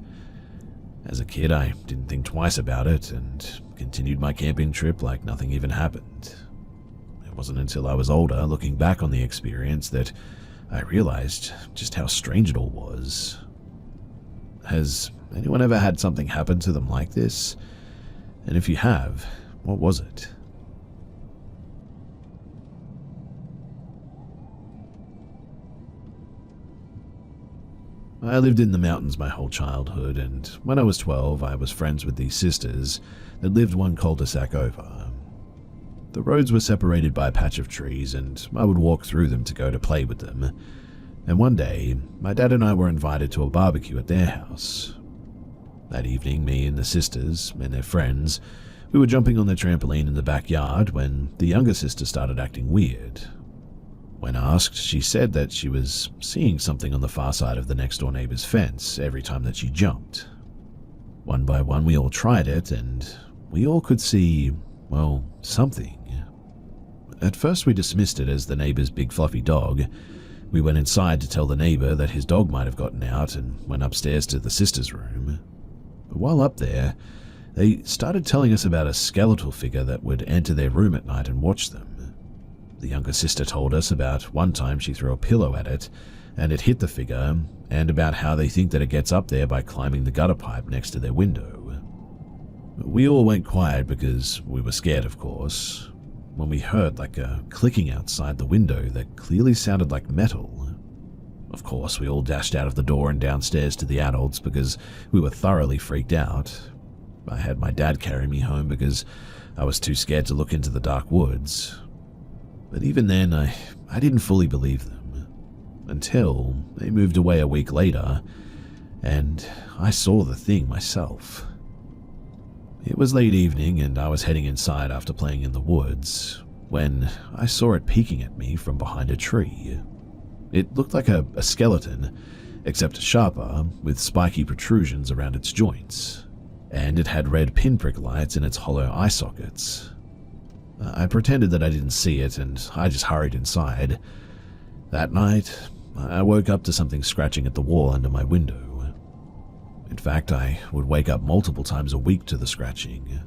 As a kid, I didn't think twice about it and continued my camping trip like nothing even happened. It wasn't until I was older, looking back on the experience, that I realized just how strange it all was. Has anyone ever had something happen to them like this? And if you have, what was it? I lived in the mountains my whole childhood, and when I was 12, I was friends with these sisters that lived one cul-de-sac over. The roads were separated by a patch of trees, and I would walk through them to go to play with them. And one day, my dad and I were invited to a barbecue at their house. That evening, me and the sisters and their friends, we were jumping on the trampoline in the backyard when the younger sister started acting weird. When asked, she said that she was seeing something on the far side of the next-door neighbor's fence every time that she jumped. One by one, we all tried it, and we all could see, well, something. At first, we dismissed it as the neighbor's big fluffy dog. We went inside to tell the neighbor that his dog might have gotten out and went upstairs to the sister's room. But while up there, they started telling us about a skeletal figure that would enter their room at night and watch them. The younger sister told us about one time she threw a pillow at it, and it hit the figure, and about how they think that it gets up there by climbing the gutter pipe next to their window. We all went quiet because we were scared, of course, when we heard like a clicking outside the window that clearly sounded like metal. Of course, we all dashed out of the door and downstairs to the adults because we were thoroughly freaked out. I had my dad carry me home because I was too scared to look into the dark woods. But even then, I didn't fully believe them, until they moved away a week later, and I saw the thing myself. It was late evening, and I was heading inside after playing in the woods, when I saw it peeking at me from behind a tree. It looked like a skeleton, except sharper, with spiky protrusions around its joints, and it had red pinprick lights in its hollow eye sockets. I pretended that I didn't see it, and I just hurried inside. That night, I woke up to something scratching at the wall under my window. In fact, I would wake up multiple times a week to the scratching.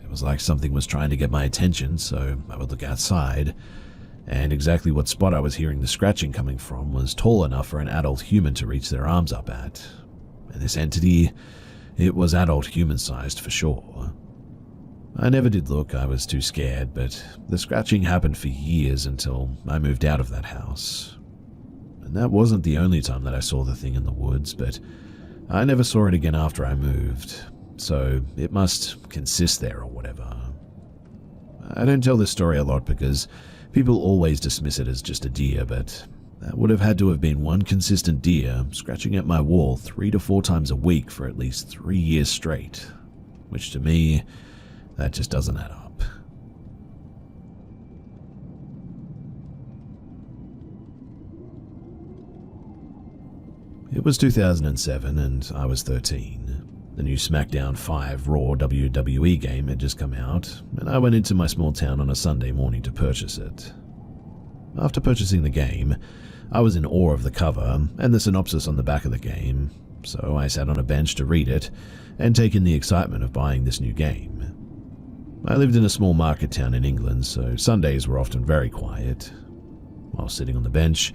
It was like something was trying to get my attention, so I would look outside, and exactly what spot I was hearing the scratching coming from was tall enough for an adult human to reach their arms up at. And this entity, it was adult human-sized for sure. I never did look, I was too scared, but the scratching happened for years until I moved out of that house. And that wasn't the only time that I saw the thing in the woods, but I never saw it again after I moved, so it must consist there or whatever. I don't tell this story a lot because people always dismiss it as just a deer, but that would have had to have been one consistent deer scratching at my wall 3 to 4 times a week for at least 3 years straight, which to me, that just doesn't add up. It was 2007 and I was 13. The new SmackDown 5 Raw WWE game had just come out, and I went into my small town on a Sunday morning to purchase it. After purchasing the game, I was in awe of the cover and the synopsis on the back of the game, so I sat on a bench to read it and take in the excitement of buying this new game. I lived in a small market town in England, so Sundays were often very quiet. While sitting on the bench,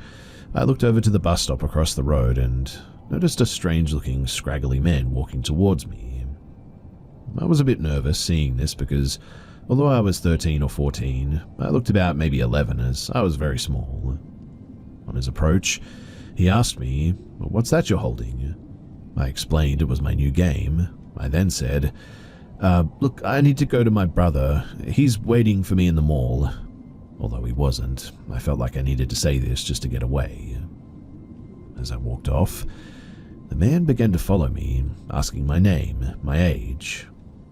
I looked over to the bus stop across the road and noticed a strange-looking, scraggly man walking towards me. I was a bit nervous seeing this because, although I was 13 or 14, I looked about maybe 11 as I was very small. On his approach, he asked me, "What's that you're holding?" I explained it was my new game. I then said, "Look, I need to go to my brother. He's waiting for me in the mall." Although he wasn't, I felt like I needed to say this just to get away. As I walked off, the man began to follow me, asking my name, my age.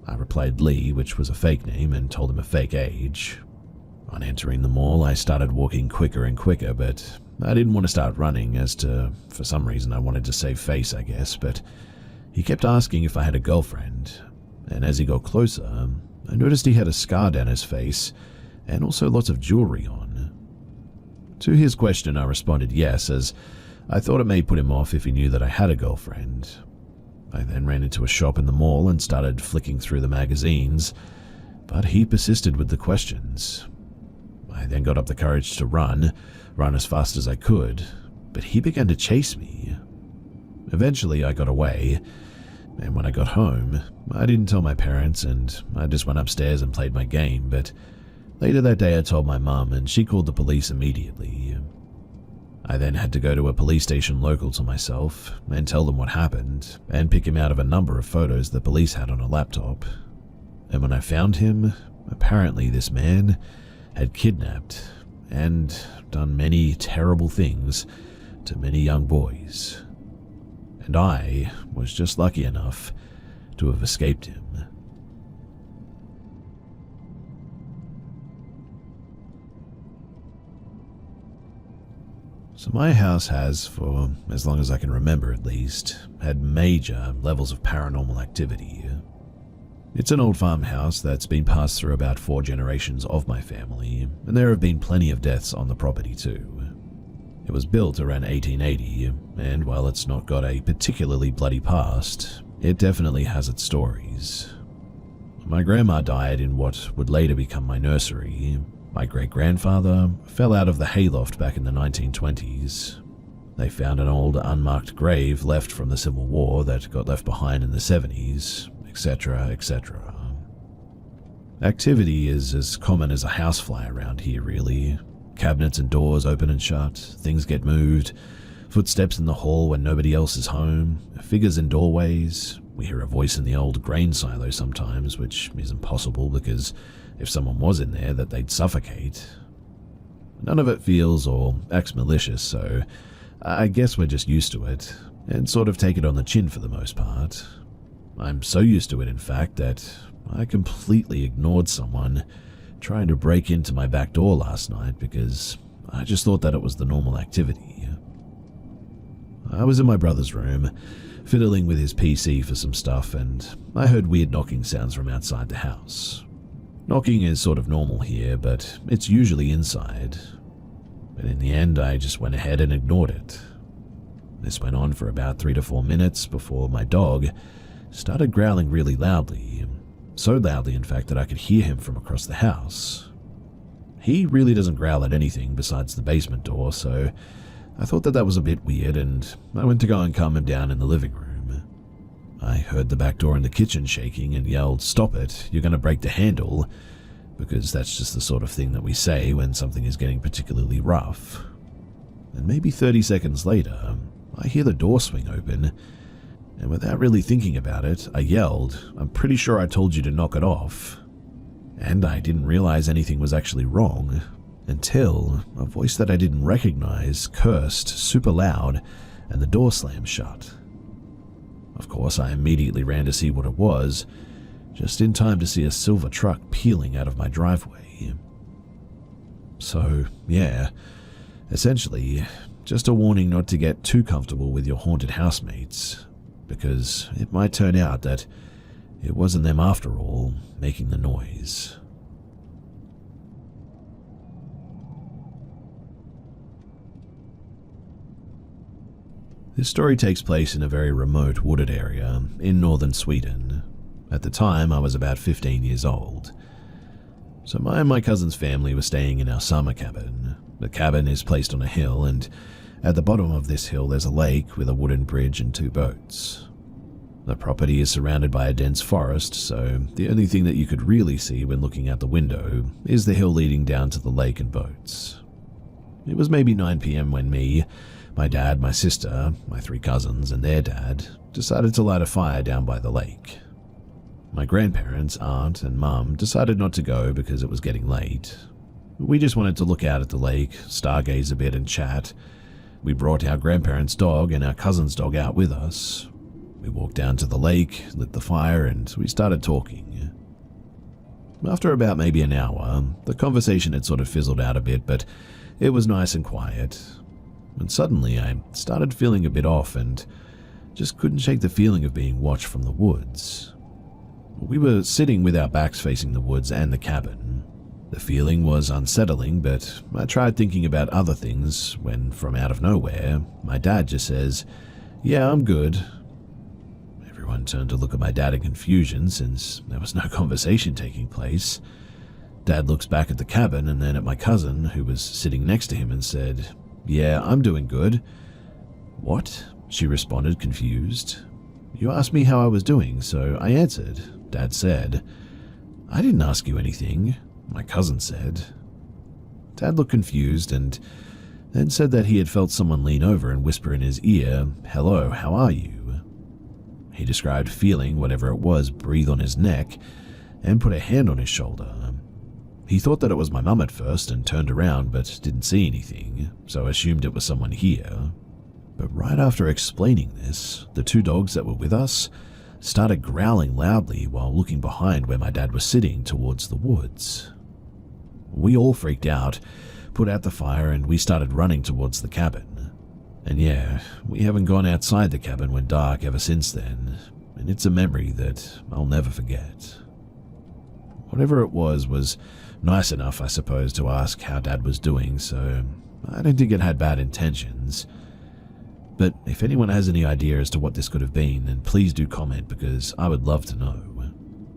I replied Lee, which was a fake name, and told him a fake age. On entering the mall, I started walking quicker and quicker, but I didn't want to start running for some reason I wanted to save face, I guess, but he kept asking if I had a girlfriend, and as he got closer, I noticed he had a scar down his face and also lots of jewelry on. To his question, I responded yes, as I thought it may put him off if he knew that I had a girlfriend. I then ran into a shop in the mall and started flicking through the magazines, but he persisted with the questions. I then got up the courage to run as fast as I could, but he began to chase me. Eventually, I got away, and when I got home, I didn't tell my parents and I just went upstairs and played my game, but later that day I told my mum and she called the police immediately. I then had to go to a police station local to myself and tell them what happened and pick him out of a number of photos the police had on a laptop. And when I found him, apparently this man had kidnapped and done many terrible things to many young boys. And I was just lucky enough to have escaped him. So my house has, for as long as I can remember at least, had major levels of paranormal activity. It's an old farmhouse that's been passed through about 4 generations of my family, and there have been plenty of deaths on the property too. It was built around 1880, and while it's not got a particularly bloody past, it definitely has its stories. My grandma died in what would later become my nursery. My great-grandfather fell out of the hayloft back in the 1920s. They found an old unmarked grave left from the Civil War that got left behind in the 70s, etc., etc. Activity is as common as a housefly around here, really. Cabinets and doors open and shut, things get moved, footsteps in the hall when nobody else is home, figures in doorways. We hear a voice in the old grain silo sometimes, which isn't possible because if someone was in there, that they'd suffocate. None of it feels or acts malicious, so I guess we're just used to it, and sort of take it on the chin for the most part. I'm so used to it, in fact, that I completely ignored someone trying to break into my back door last night because I just thought that it was the normal activity. I was in my brother's room, fiddling with his PC for some stuff, and I heard weird knocking sounds from outside the house. Knocking is sort of normal here, but it's usually inside. But in the end, I just went ahead and ignored it. This went on for about 3 to 4 minutes before my dog started growling really loudly. So loudly, in fact, that I could hear him from across the house. He really doesn't growl at anything besides the basement door, so I thought that was a bit weird, and I went to go and calm him down in the living room. I heard the back door in the kitchen shaking and yelled, "Stop it, you're going to break the handle," because that's just the sort of thing that we say when something is getting particularly rough. And maybe 30 seconds later, I hear the door swing open, and without really thinking about it, I yelled, "I'm pretty sure I told you to knock it off." And I didn't realize anything was actually wrong until a voice that I didn't recognize cursed super loud and the door slammed shut. Of course, I immediately ran to see what it was, just in time to see a silver truck peeling out of my driveway. So, yeah, essentially, just a warning not to get too comfortable with your haunted housemates, because it might turn out that it wasn't them after all making the noise. This story takes place in a very remote wooded area in northern Sweden. At the time, I was about 15 years old. So my cousin's family were staying in our summer cabin. The cabin is placed on a hill, and at the bottom of this hill there's a lake with a wooden bridge and 2 boats. The property is surrounded by a dense forest, so the only thing that you could really see when looking out the window is the hill leading down to the lake and boats. It was maybe 9 p.m. when me, my dad, my sister, my 3 cousins, and their dad decided to light a fire down by the lake. My grandparents, aunt, and mum decided not to go because it was getting late. We just wanted to look out at the lake, stargaze a bit, and chat. We brought our grandparents' dog and our cousin's dog out with us. We walked down to the lake, lit the fire, and we started talking. After about maybe an hour, the conversation had sort of fizzled out a bit, but it was nice and quiet. And suddenly I started feeling a bit off and just couldn't shake the feeling of being watched from the woods. We were sitting with our backs facing the woods and the cabin. The feeling was unsettling, but I tried thinking about other things when, from out of nowhere, my dad just says, "Yeah, I'm good." Everyone turned to look at my dad in confusion since there was no conversation taking place. Dad looks back at the cabin and then at my cousin, who was sitting next to him, and said, "Yeah, I'm doing good." "What?" she responded, confused. "You asked me how I was doing, so I answered," Dad said. "I didn't ask you anything," my cousin said. Dad looked confused and then said that he had felt someone lean over and whisper in his ear, "Hello, how are you?" He described feeling whatever it was breathe on his neck and put a hand on his shoulder. He thought that it was my mum at first and turned around but didn't see anything, so assumed it was someone here. But right after explaining this, the 2 dogs that were with us started growling loudly while looking behind where my dad was sitting towards the woods. We all freaked out, put out the fire, and we started running towards the cabin. And yeah, we haven't gone outside the cabin when dark ever since then, and it's a memory that I'll never forget. Whatever it was nice enough, I suppose, to ask how Dad was doing, so I don't think it had bad intentions. But if anyone has any idea as to what this could have been, then please do comment because I would love to know.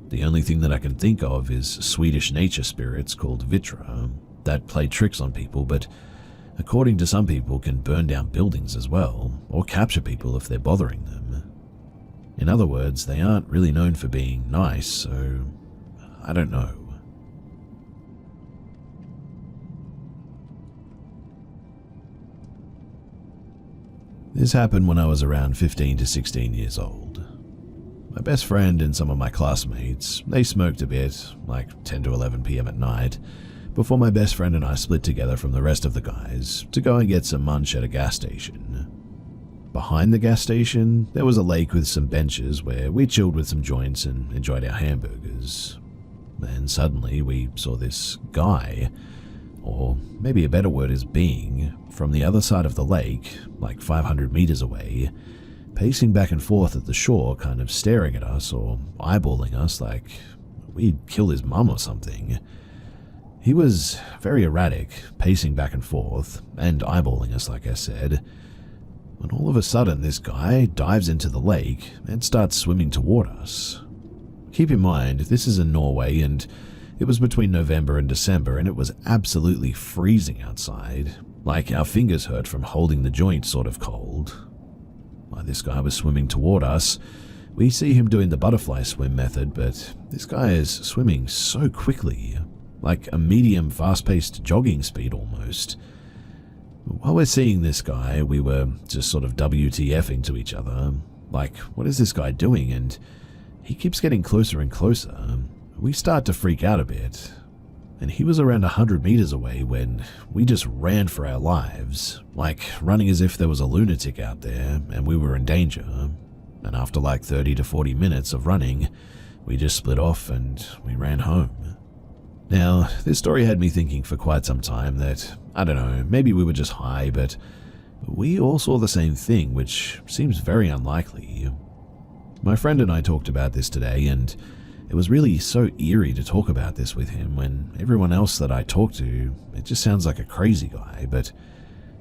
The only thing that I can think of is Swedish nature spirits called Vitra that play tricks on people, but according to some people can burn down buildings as well, or capture people if they're bothering them. In other words, they aren't really known for being nice, so I don't know. This happened when I was around 15 to 16 years old. My best friend and some of my classmates, they smoked a bit, like 10 to 11 p.m. at night, before my best friend and I split together from the rest of the guys to go and get some munch at a gas station. Behind the gas station, there was a lake with some benches where we chilled with some joints and enjoyed our hamburgers. Then suddenly we saw this guy, or maybe a better word is being, from the other side of the lake, like 500 meters away, pacing back and forth at the shore, kind of staring at us or eyeballing us like we'd kill his mum or something. He was very erratic, pacing back and forth, and eyeballing us like I said, when all of a sudden this guy dives into the lake and starts swimming toward us. Keep in mind, this is in Norway and it was between November and December and it was absolutely freezing outside, like our fingers hurt from holding the joint sort of cold. While this guy was swimming toward us, we see him doing the butterfly swim method, but this guy is swimming so quickly, like a medium fast-paced jogging speed almost. While we're seeing this guy, we were just sort of WTFing to each other, like, what is this guy doing? And he keeps getting closer and closer. We start to freak out a bit, and he was around 100 meters away when we just ran for our lives, like running as if there was a lunatic out there and we were in danger. And after like 30 to 40 minutes of running, we just split off and we ran home. Now, this story had me thinking for quite some time that, I don't know, maybe we were just high, but We all saw the same thing, which seems very unlikely. My friend and I talked about this today, and it was really so eerie to talk about this with him when everyone else that I talked to, it just sounds like a crazy guy, but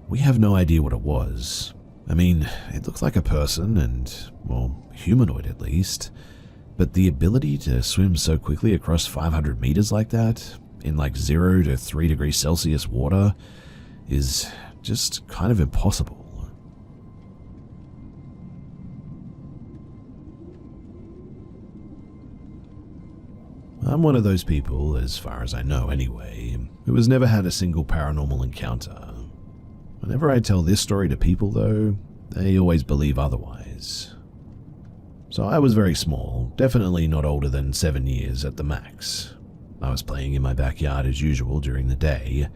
we have no idea what it was. I mean, it looked like a person and, well, humanoid at least, but the ability to swim so quickly across 500 meters like that, in like 0 to 3 degrees Celsius water, is just kind of impossible. I'm one of those people, as far as I know anyway, who has never had a single paranormal encounter. Whenever I tell this story to people, though, they always believe otherwise. So I was very small, definitely not older than 7 years at the max. I was playing in my backyard as usual during the day,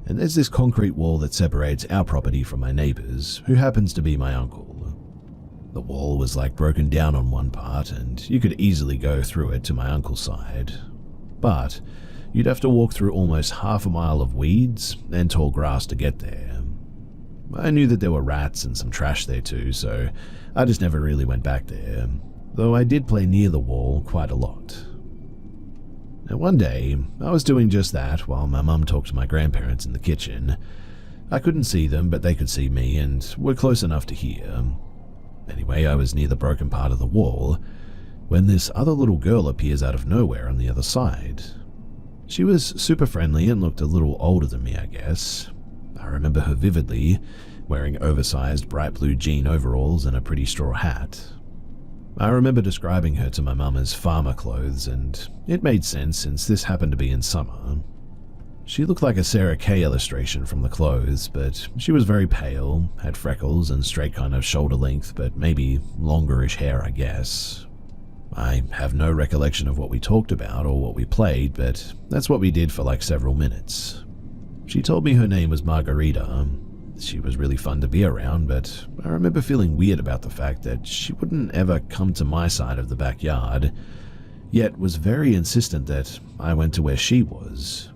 and there's this concrete wall that separates our property from my neighbor's, who happens to be my uncle. The wall was like broken down on one part, and you could easily go through it to my uncle's side. But you'd have to walk through almost half a mile of weeds and tall grass to get there. I knew that there were rats and some trash there too, so I just never really went back there, though I did play near the wall quite a lot. Now one day, I was doing just that while my mum talked to my grandparents in the kitchen. I couldn't see them, but they could see me and were close enough to hear. Anyway, I was near the broken part of the wall when this other little girl appears out of nowhere on the other side. She was super friendly and looked a little older than me, I guess. I remember her vividly, wearing oversized bright blue jean overalls and a pretty straw hat. I remember describing her to my mum as farmer clothes, and it made sense since this happened to be in summer. She looked like a Sarah Kay illustration from the clothes, but she was very pale, had freckles and straight kind of shoulder length, but maybe longerish hair, I guess. I have no recollection of what we talked about or what we played, but that's what we did for like several minutes. She told me her name was Margarita. She was really fun to be around, but I remember feeling weird about the fact that she wouldn't ever come to my side of the backyard, yet was very insistent that I went to where she was.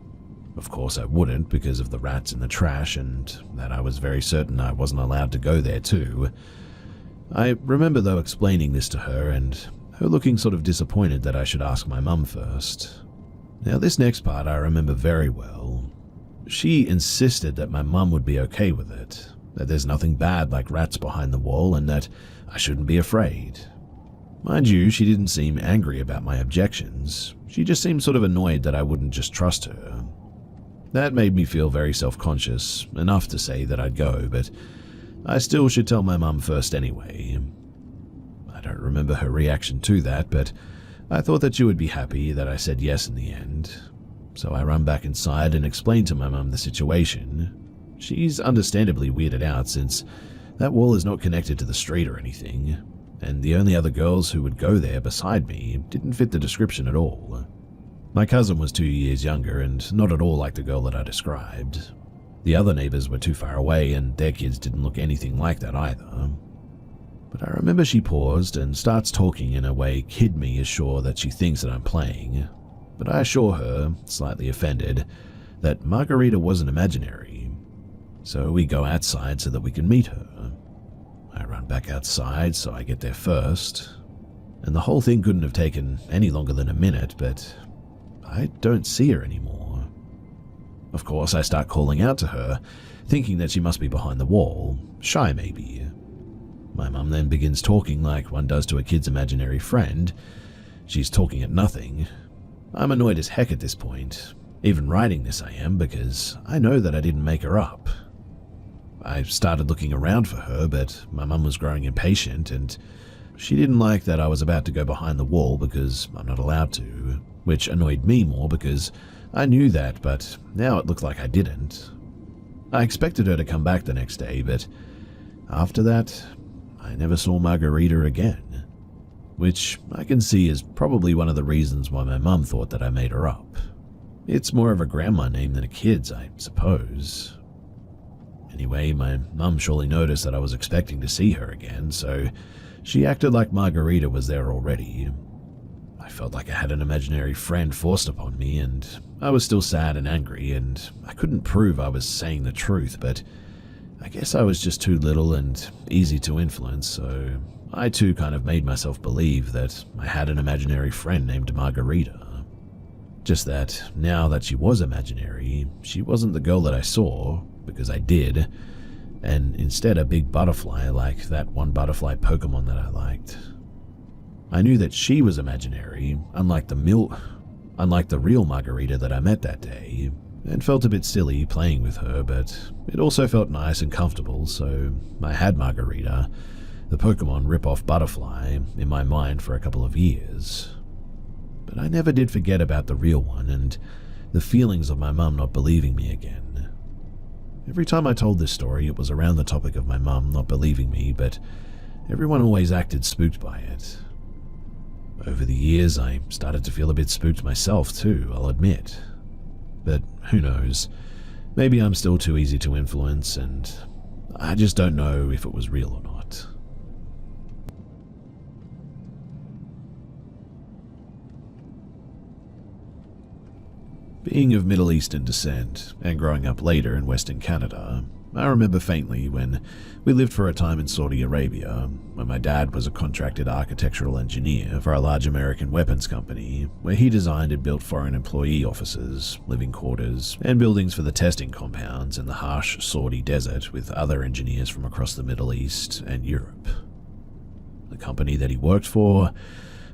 Of course I wouldn't because of the rats in the trash, and that I was very certain I wasn't allowed to go there too. I remember though explaining this to her and her looking sort of disappointed that I should ask my mum first. Now this next part I remember very well. She insisted that my mum would be okay with it, that there's nothing bad like rats behind the wall and that I shouldn't be afraid. Mind you, she didn't seem angry about my objections. She just seemed sort of annoyed that I wouldn't just trust her. That made me feel very self-conscious, enough to say that I'd go, but I still should tell my mum first anyway. I don't remember her reaction to that, but I thought that she would be happy that I said yes in the end. So I ran back inside and explained to my mum the situation. She's understandably weirded out since that wall is not connected to the street or anything, and the only other girls who would go there beside me didn't fit the description at all. My cousin was 2 years younger and not at all like the girl that I described. The other neighbors were too far away and their kids didn't look anything like that either. But I remember she paused and starts talking in a way kid me is sure that she thinks that I'm playing. But I assure her, slightly offended, that Margarita wasn't imaginary. So we go outside so that we can meet her. I run back outside so I get there first. And the whole thing couldn't have taken any longer than a minute, but I don't see her anymore. Of course, I start calling out to her, thinking that she must be behind the wall, shy maybe. My mum then begins talking like one does to a kid's imaginary friend. She's talking at nothing. I'm annoyed as heck at this point. Even writing this I am, because I know that I didn't make her up. I started looking around for her, but my mum was growing impatient, and she didn't like that I was about to go behind the wall because I'm not allowed to, which annoyed me more because I knew that, but now it looked like I didn't. I expected her to come back the next day, but after that, I never saw Margarita again, which I can see is probably one of the reasons why my mum thought that I made her up. It's more of a grandma name than a kid's, I suppose. Anyway, my mum surely noticed that I was expecting to see her again, so she acted like Margarita was there already. I felt like I had an imaginary friend forced upon me, and I was still sad and angry, and I couldn't prove I was saying the truth, but I guess I was just too little and easy to influence, so I too kind of made myself believe that I had an imaginary friend named Margarita. Just that, now that she was imaginary, she wasn't the girl that I saw, because I did, and instead a big butterfly like that one butterfly Pokemon that I liked. I knew that she was imaginary, unlike the real Margarita that I met that day, and felt a bit silly playing with her, but it also felt nice and comfortable, so I had Margarita, the Pokemon rip-off butterfly, in my mind for a couple of years. But I never did forget about the real one and the feelings of my mum not believing me again. Every time I told this story, it was around the topic of my mum not believing me, but everyone always acted spooked by it. Over the years, I started to feel a bit spooked myself too, I'll admit. But who knows? Maybe I'm still too easy to influence, and I just don't know if it was real or not. Being of Middle Eastern descent, and growing up later in Western Canada, I remember faintly when we lived for a time in Saudi Arabia, where my dad was a contracted architectural engineer for a large American weapons company, where he designed and built foreign employee offices, living quarters, and buildings for the testing compounds in the harsh Saudi desert with other engineers from across the Middle East and Europe. The company that he worked for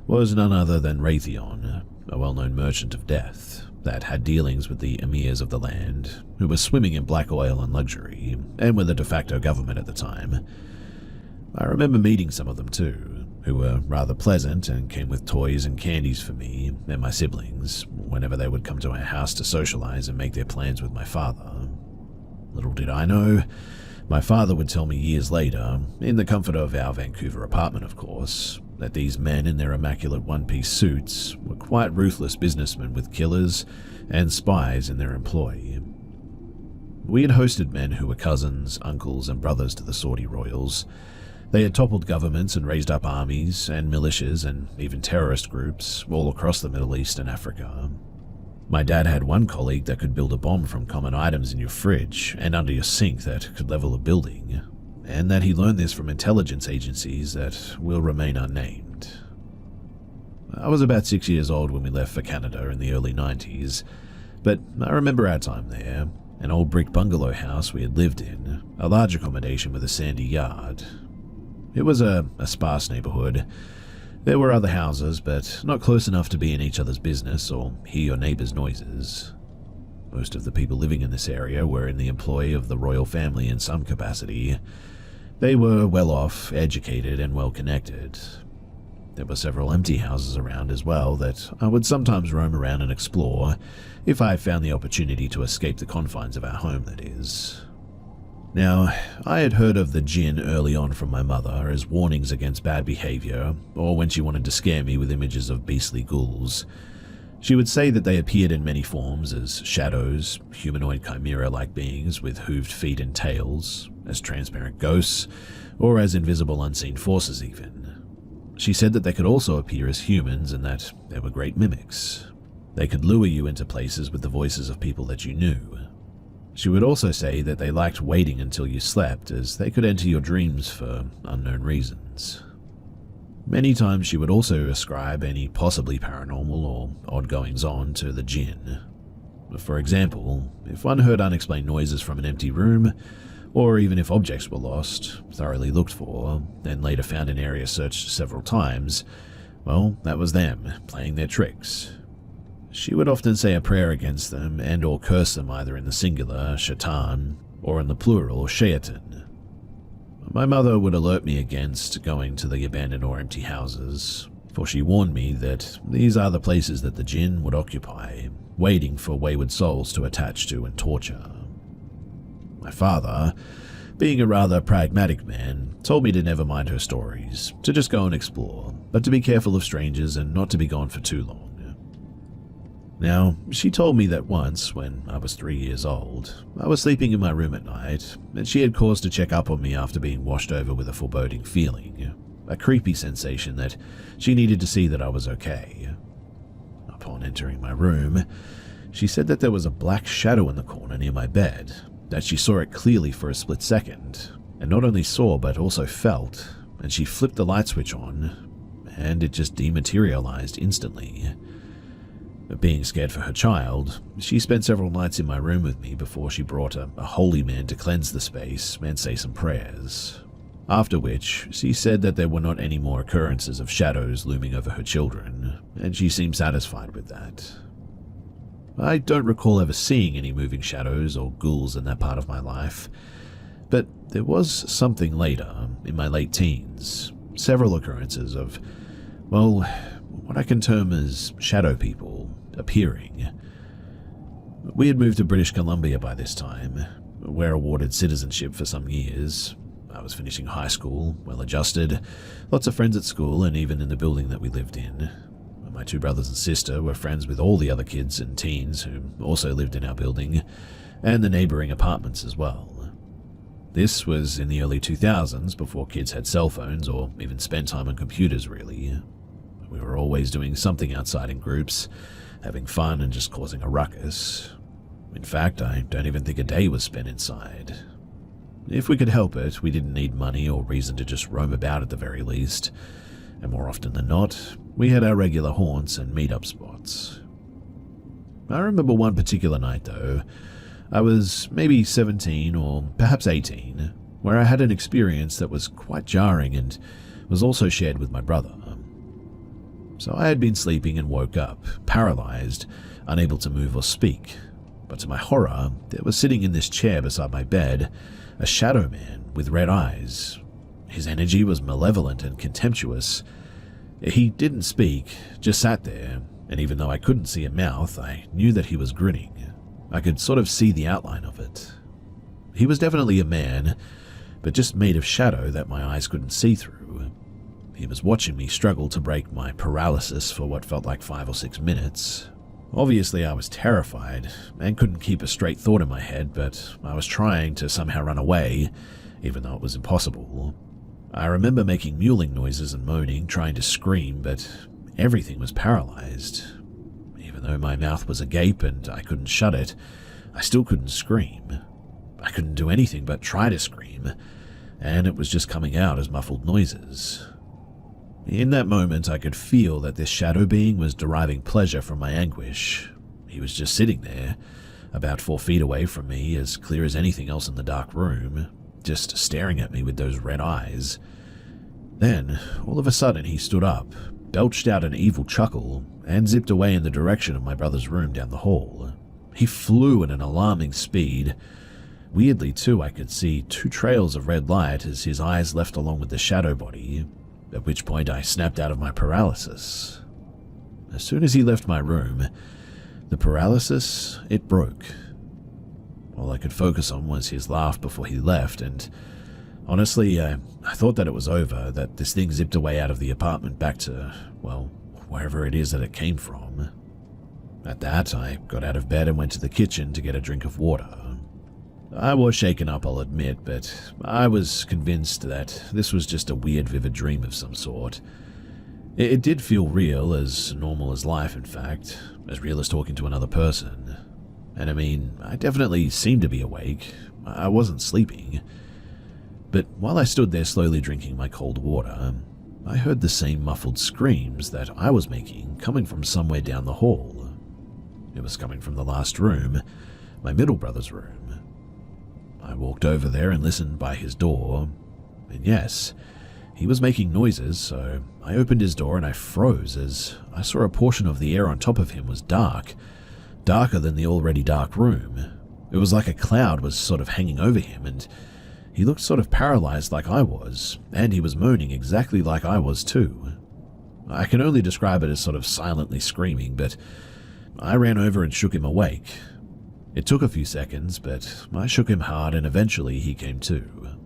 was none other than Raytheon, a well-known merchant of death that had dealings with the emirs of the land, who were swimming in black oil and luxury, and were the de facto government at the time. I remember meeting some of them too, who were rather pleasant and came with toys and candies for me and my siblings whenever they would come to our house to socialize and make their plans with my father. Little did I know, my father would tell me years later, in the comfort of our Vancouver apartment of course, that these men in their immaculate one-piece suits were quite ruthless businessmen with killers and spies in their employ. We had hosted men who were cousins, uncles, and brothers to the Saudi royals. They had toppled governments and raised up armies and militias and even terrorist groups all across the Middle East and Africa. My dad had one colleague that could build a bomb from common items in your fridge and under your sink that could level a building, and that he learned this from intelligence agencies that will remain unnamed. I was about 6 years old when we left for Canada in the early 90s, but I remember our time there, an old brick bungalow house we had lived in, a large accommodation with a sandy yard. It was a sparse neighborhood. There were other houses, but not close enough to be in each other's business or hear your neighbors' noises. Most of the people living in this area were in the employ of the royal family in some capacity. They were well off, educated, and well connected. There were several empty houses around as well that I would sometimes roam around and explore, if I found the opportunity to escape the confines of our home, that is. Now, I had heard of the jinn early on from my mother as warnings against bad behavior, or when she wanted to scare me with images of beastly ghouls. She would say that they appeared in many forms as shadows, humanoid chimera-like beings with hooved feet and tails, as transparent ghosts, or as invisible unseen forces even. She said that they could also appear as humans and that they were great mimics. They could lure you into places with the voices of people that you knew. She would also say that they liked waiting until you slept, as they could enter your dreams for unknown reasons. Many times she would also ascribe any possibly paranormal or odd goings-on to the jinn. For example, if one heard unexplained noises from an empty room, or even if objects were lost, thoroughly looked for, and later found in area searched several times, well, that was them, playing their tricks. She would often say a prayer against them and or curse them either in the singular, shaitan, or in the plural, shaitan. My mother would alert me against going to the abandoned or empty houses, for she warned me that these are the places that the jinn would occupy, waiting for wayward souls to attach to and torture. My father, being a rather pragmatic man, told me to never mind her stories, to just go and explore, but to be careful of strangers and not to be gone for too long. Now, she told me that once, when I was 3 years old, I was sleeping in my room at night, and she had cause to check up on me after being washed over with a foreboding feeling, a creepy sensation that she needed to see that I was okay. Upon entering my room, she said that there was a black shadow in the corner near my bed, that she saw it clearly for a split second, and not only saw but also felt, and she flipped the light switch on, and it just dematerialized instantly. Being scared for her child, she spent several nights in my room with me before she brought a holy man to cleanse the space and say some prayers, after which she said that there were not any more occurrences of shadows looming over her children, and she seemed satisfied with that. I don't recall ever seeing any moving shadows or ghouls in that part of my life, but there was something later, in my late teens, several occurrences of, well, what I can term as shadow people appearing. We had moved to British Columbia by this time. We're awarded citizenship for some years. I was finishing high school, well adjusted, lots of friends at school and even in the building that we lived in. My two brothers and sister were friends with all the other kids and teens who also lived in our building, and the neighboring apartments as well. This was in the early 2000s, before kids had cell phones or even spent time on computers really. We were always doing something outside in groups, having fun and just causing a ruckus. In fact, I don't even think a day was spent inside. If we could help it, we didn't need money or reason to just roam about at the very least, and more often than not, we had our regular haunts and meet-up spots. I remember one particular night though. I was maybe 17 or perhaps 18, where I had an experience that was quite jarring and was also shared with my brother. So I had been sleeping and woke up, paralyzed, unable to move or speak. But to my horror, there was sitting in this chair beside my bed a shadow man with red eyes. His energy was malevolent and contemptuous. He didn't speak, just sat there, and even though I couldn't see a mouth, I knew that he was grinning. I could sort of see the outline of it. He was definitely a man, but just made of shadow that my eyes couldn't see through. He was watching me struggle to break my paralysis for what felt like 5 or 6 minutes. Obviously, I was terrified and couldn't keep a straight thought in my head, but I was trying to somehow run away, even though it was impossible. I remember making mewling noises and moaning, trying to scream, but everything was paralyzed. Even though my mouth was agape and I couldn't shut it, I still couldn't scream. I couldn't do anything but try to scream, and it was just coming out as muffled noises. In that moment, I could feel that this shadow being was deriving pleasure from my anguish. He was just sitting there, about 4 feet away from me, as clear as anything else in the dark room, just staring at me with those red eyes. Then, all of a sudden, he stood up, belched out an evil chuckle, and zipped away in the direction of my brother's room down the hall. He flew at an alarming speed. Weirdly, too, I could see 2 trails of red light as his eyes left along with the shadow body, at which point I snapped out of my paralysis. As soon as he left my room, the paralysis, it broke. All I could focus on was his laugh before he left, and honestly, I thought that it was over, that this thing zipped away out of the apartment back to, well, wherever it is that it came from. At that, I got out of bed and went to the kitchen to get a drink of water. I was shaken up, I'll admit, but I was convinced that this was just a weird, vivid dream of some sort. It did feel real, as normal as life, in fact, as real as talking to another person. And I mean, I definitely seemed to be awake. I wasn't sleeping. But while I stood there slowly drinking my cold water, I heard the same muffled screams that I was making coming from somewhere down the hall. It was coming from the last room, my middle brother's room. I walked over there and listened by his door, and yes, he was making noises, so I opened his door and I froze as I saw a portion of the air on top of him was dark, darker than the already dark room. It was like a cloud was sort of hanging over him, and he looked sort of paralyzed like I was, and he was moaning exactly like I was too. I can only describe it as sort of silently screaming, but I ran over and shook him awake. It took a few seconds, but I shook him hard and eventually he came to.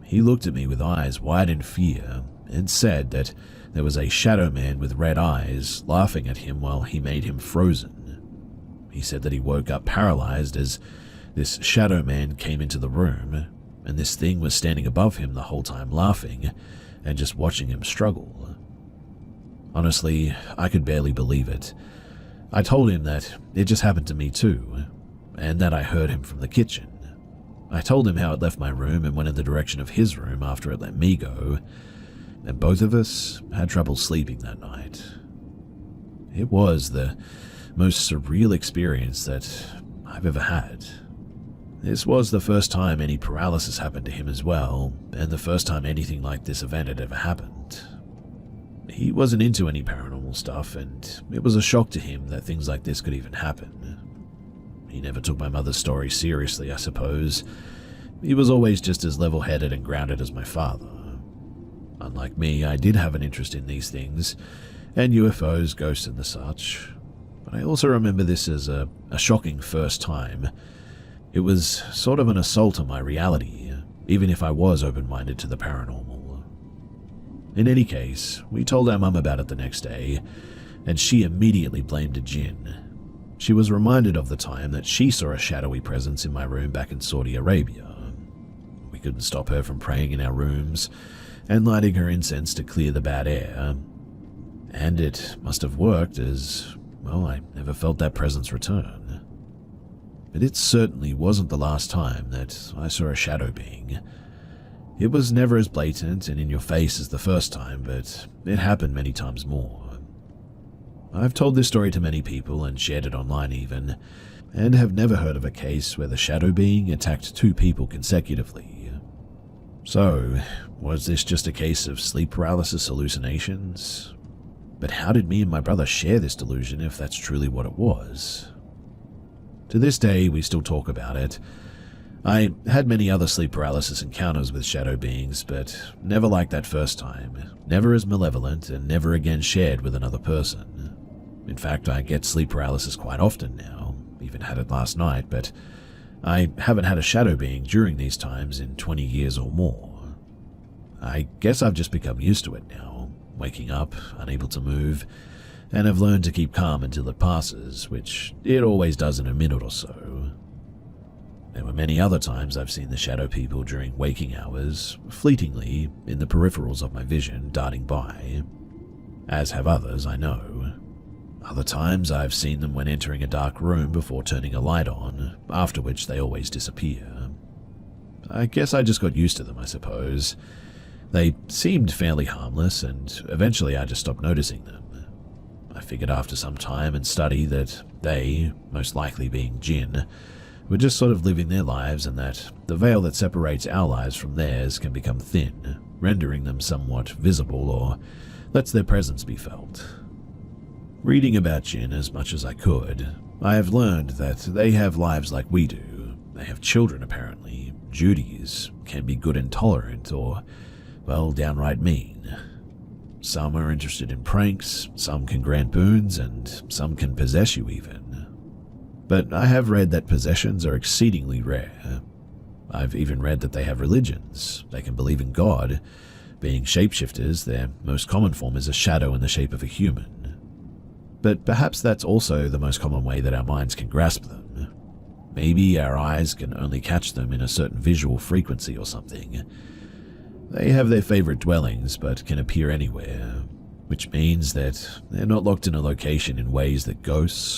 He looked at me with eyes wide in fear and said that there was a shadow man with red eyes laughing at him while he made him frozen. He said that he woke up paralyzed as this shadow man came into the room, and this thing was standing above him the whole time laughing and just watching him struggle. Honestly, I could barely believe it. I told him that it just happened to me too, and that I heard him from the kitchen. I told him how it left my room and went in the direction of his room after it let me go, and both of us had trouble sleeping that night. It was the most surreal experience that I've ever had. This was the first time any paralysis happened to him as well, and the first time anything like this event had ever happened. He wasn't into any paranormal stuff, and it was a shock to him that things like this could even happen. He never took my mother's story seriously, I suppose. He was always just as level-headed and grounded as my father. Unlike me, I did have an interest in these things, and UFOs, ghosts and the such, but I also remember this as a shocking first time. It was sort of an assault on my reality, even if I was open-minded to the paranormal. In any case, we told our mum about it the next day, and she immediately blamed a jinn. She was reminded of the time that she saw a shadowy presence in my room back in Saudi Arabia. We couldn't stop her from praying in our rooms and lighting her incense to clear the bad air. And it must have worked as, well, I never felt that presence return. But it certainly wasn't the last time that I saw a shadow being. It was never as blatant and in your face as the first time, but it happened many times more. I've told this story to many people and shared it online even, and have never heard of a case where the shadow being attacked two people consecutively. So, was this just a case of sleep paralysis hallucinations? But how did me and my brother share this delusion if that's truly what it was? To this day, we still talk about it. I had many other sleep paralysis encounters with shadow beings, but never like that first time, never as malevolent, and never again shared with another person. In fact, I get sleep paralysis quite often now, even had it last night, but I haven't had a shadow being during these times in 20 years or more. I guess I've just become used to it now, waking up, unable to move, and have learned to keep calm until it passes, which it always does in a minute or so. There were many other times I've seen the shadow people during waking hours, fleetingly, in the peripherals of my vision, darting by. As have others, I know. Other times I've seen them when entering a dark room before turning a light on, after which they always disappear. I guess I just got used to them, I suppose. They seemed fairly harmless, and eventually I just stopped noticing them. I figured after some time and study that they, most likely being jinn, were just sort of living their lives, and that the veil that separates our lives from theirs can become thin, rendering them somewhat visible or lets their presence be felt. Reading about jinn as much as I could, I have learned that they have lives like we do. They have children apparently, duties, can be good and tolerant, or, well, downright mean. Some are interested in pranks, some can grant boons, and some can possess you even. But I have read that possessions are exceedingly rare. I've even read that they have religions. They can believe in God. Being shapeshifters, their most common form is a shadow in the shape of a human. But perhaps that's also the most common way that our minds can grasp them. Maybe our eyes can only catch them in a certain visual frequency or something. They have their favorite dwellings, but can appear anywhere, which means that they're not locked in a location in ways that ghosts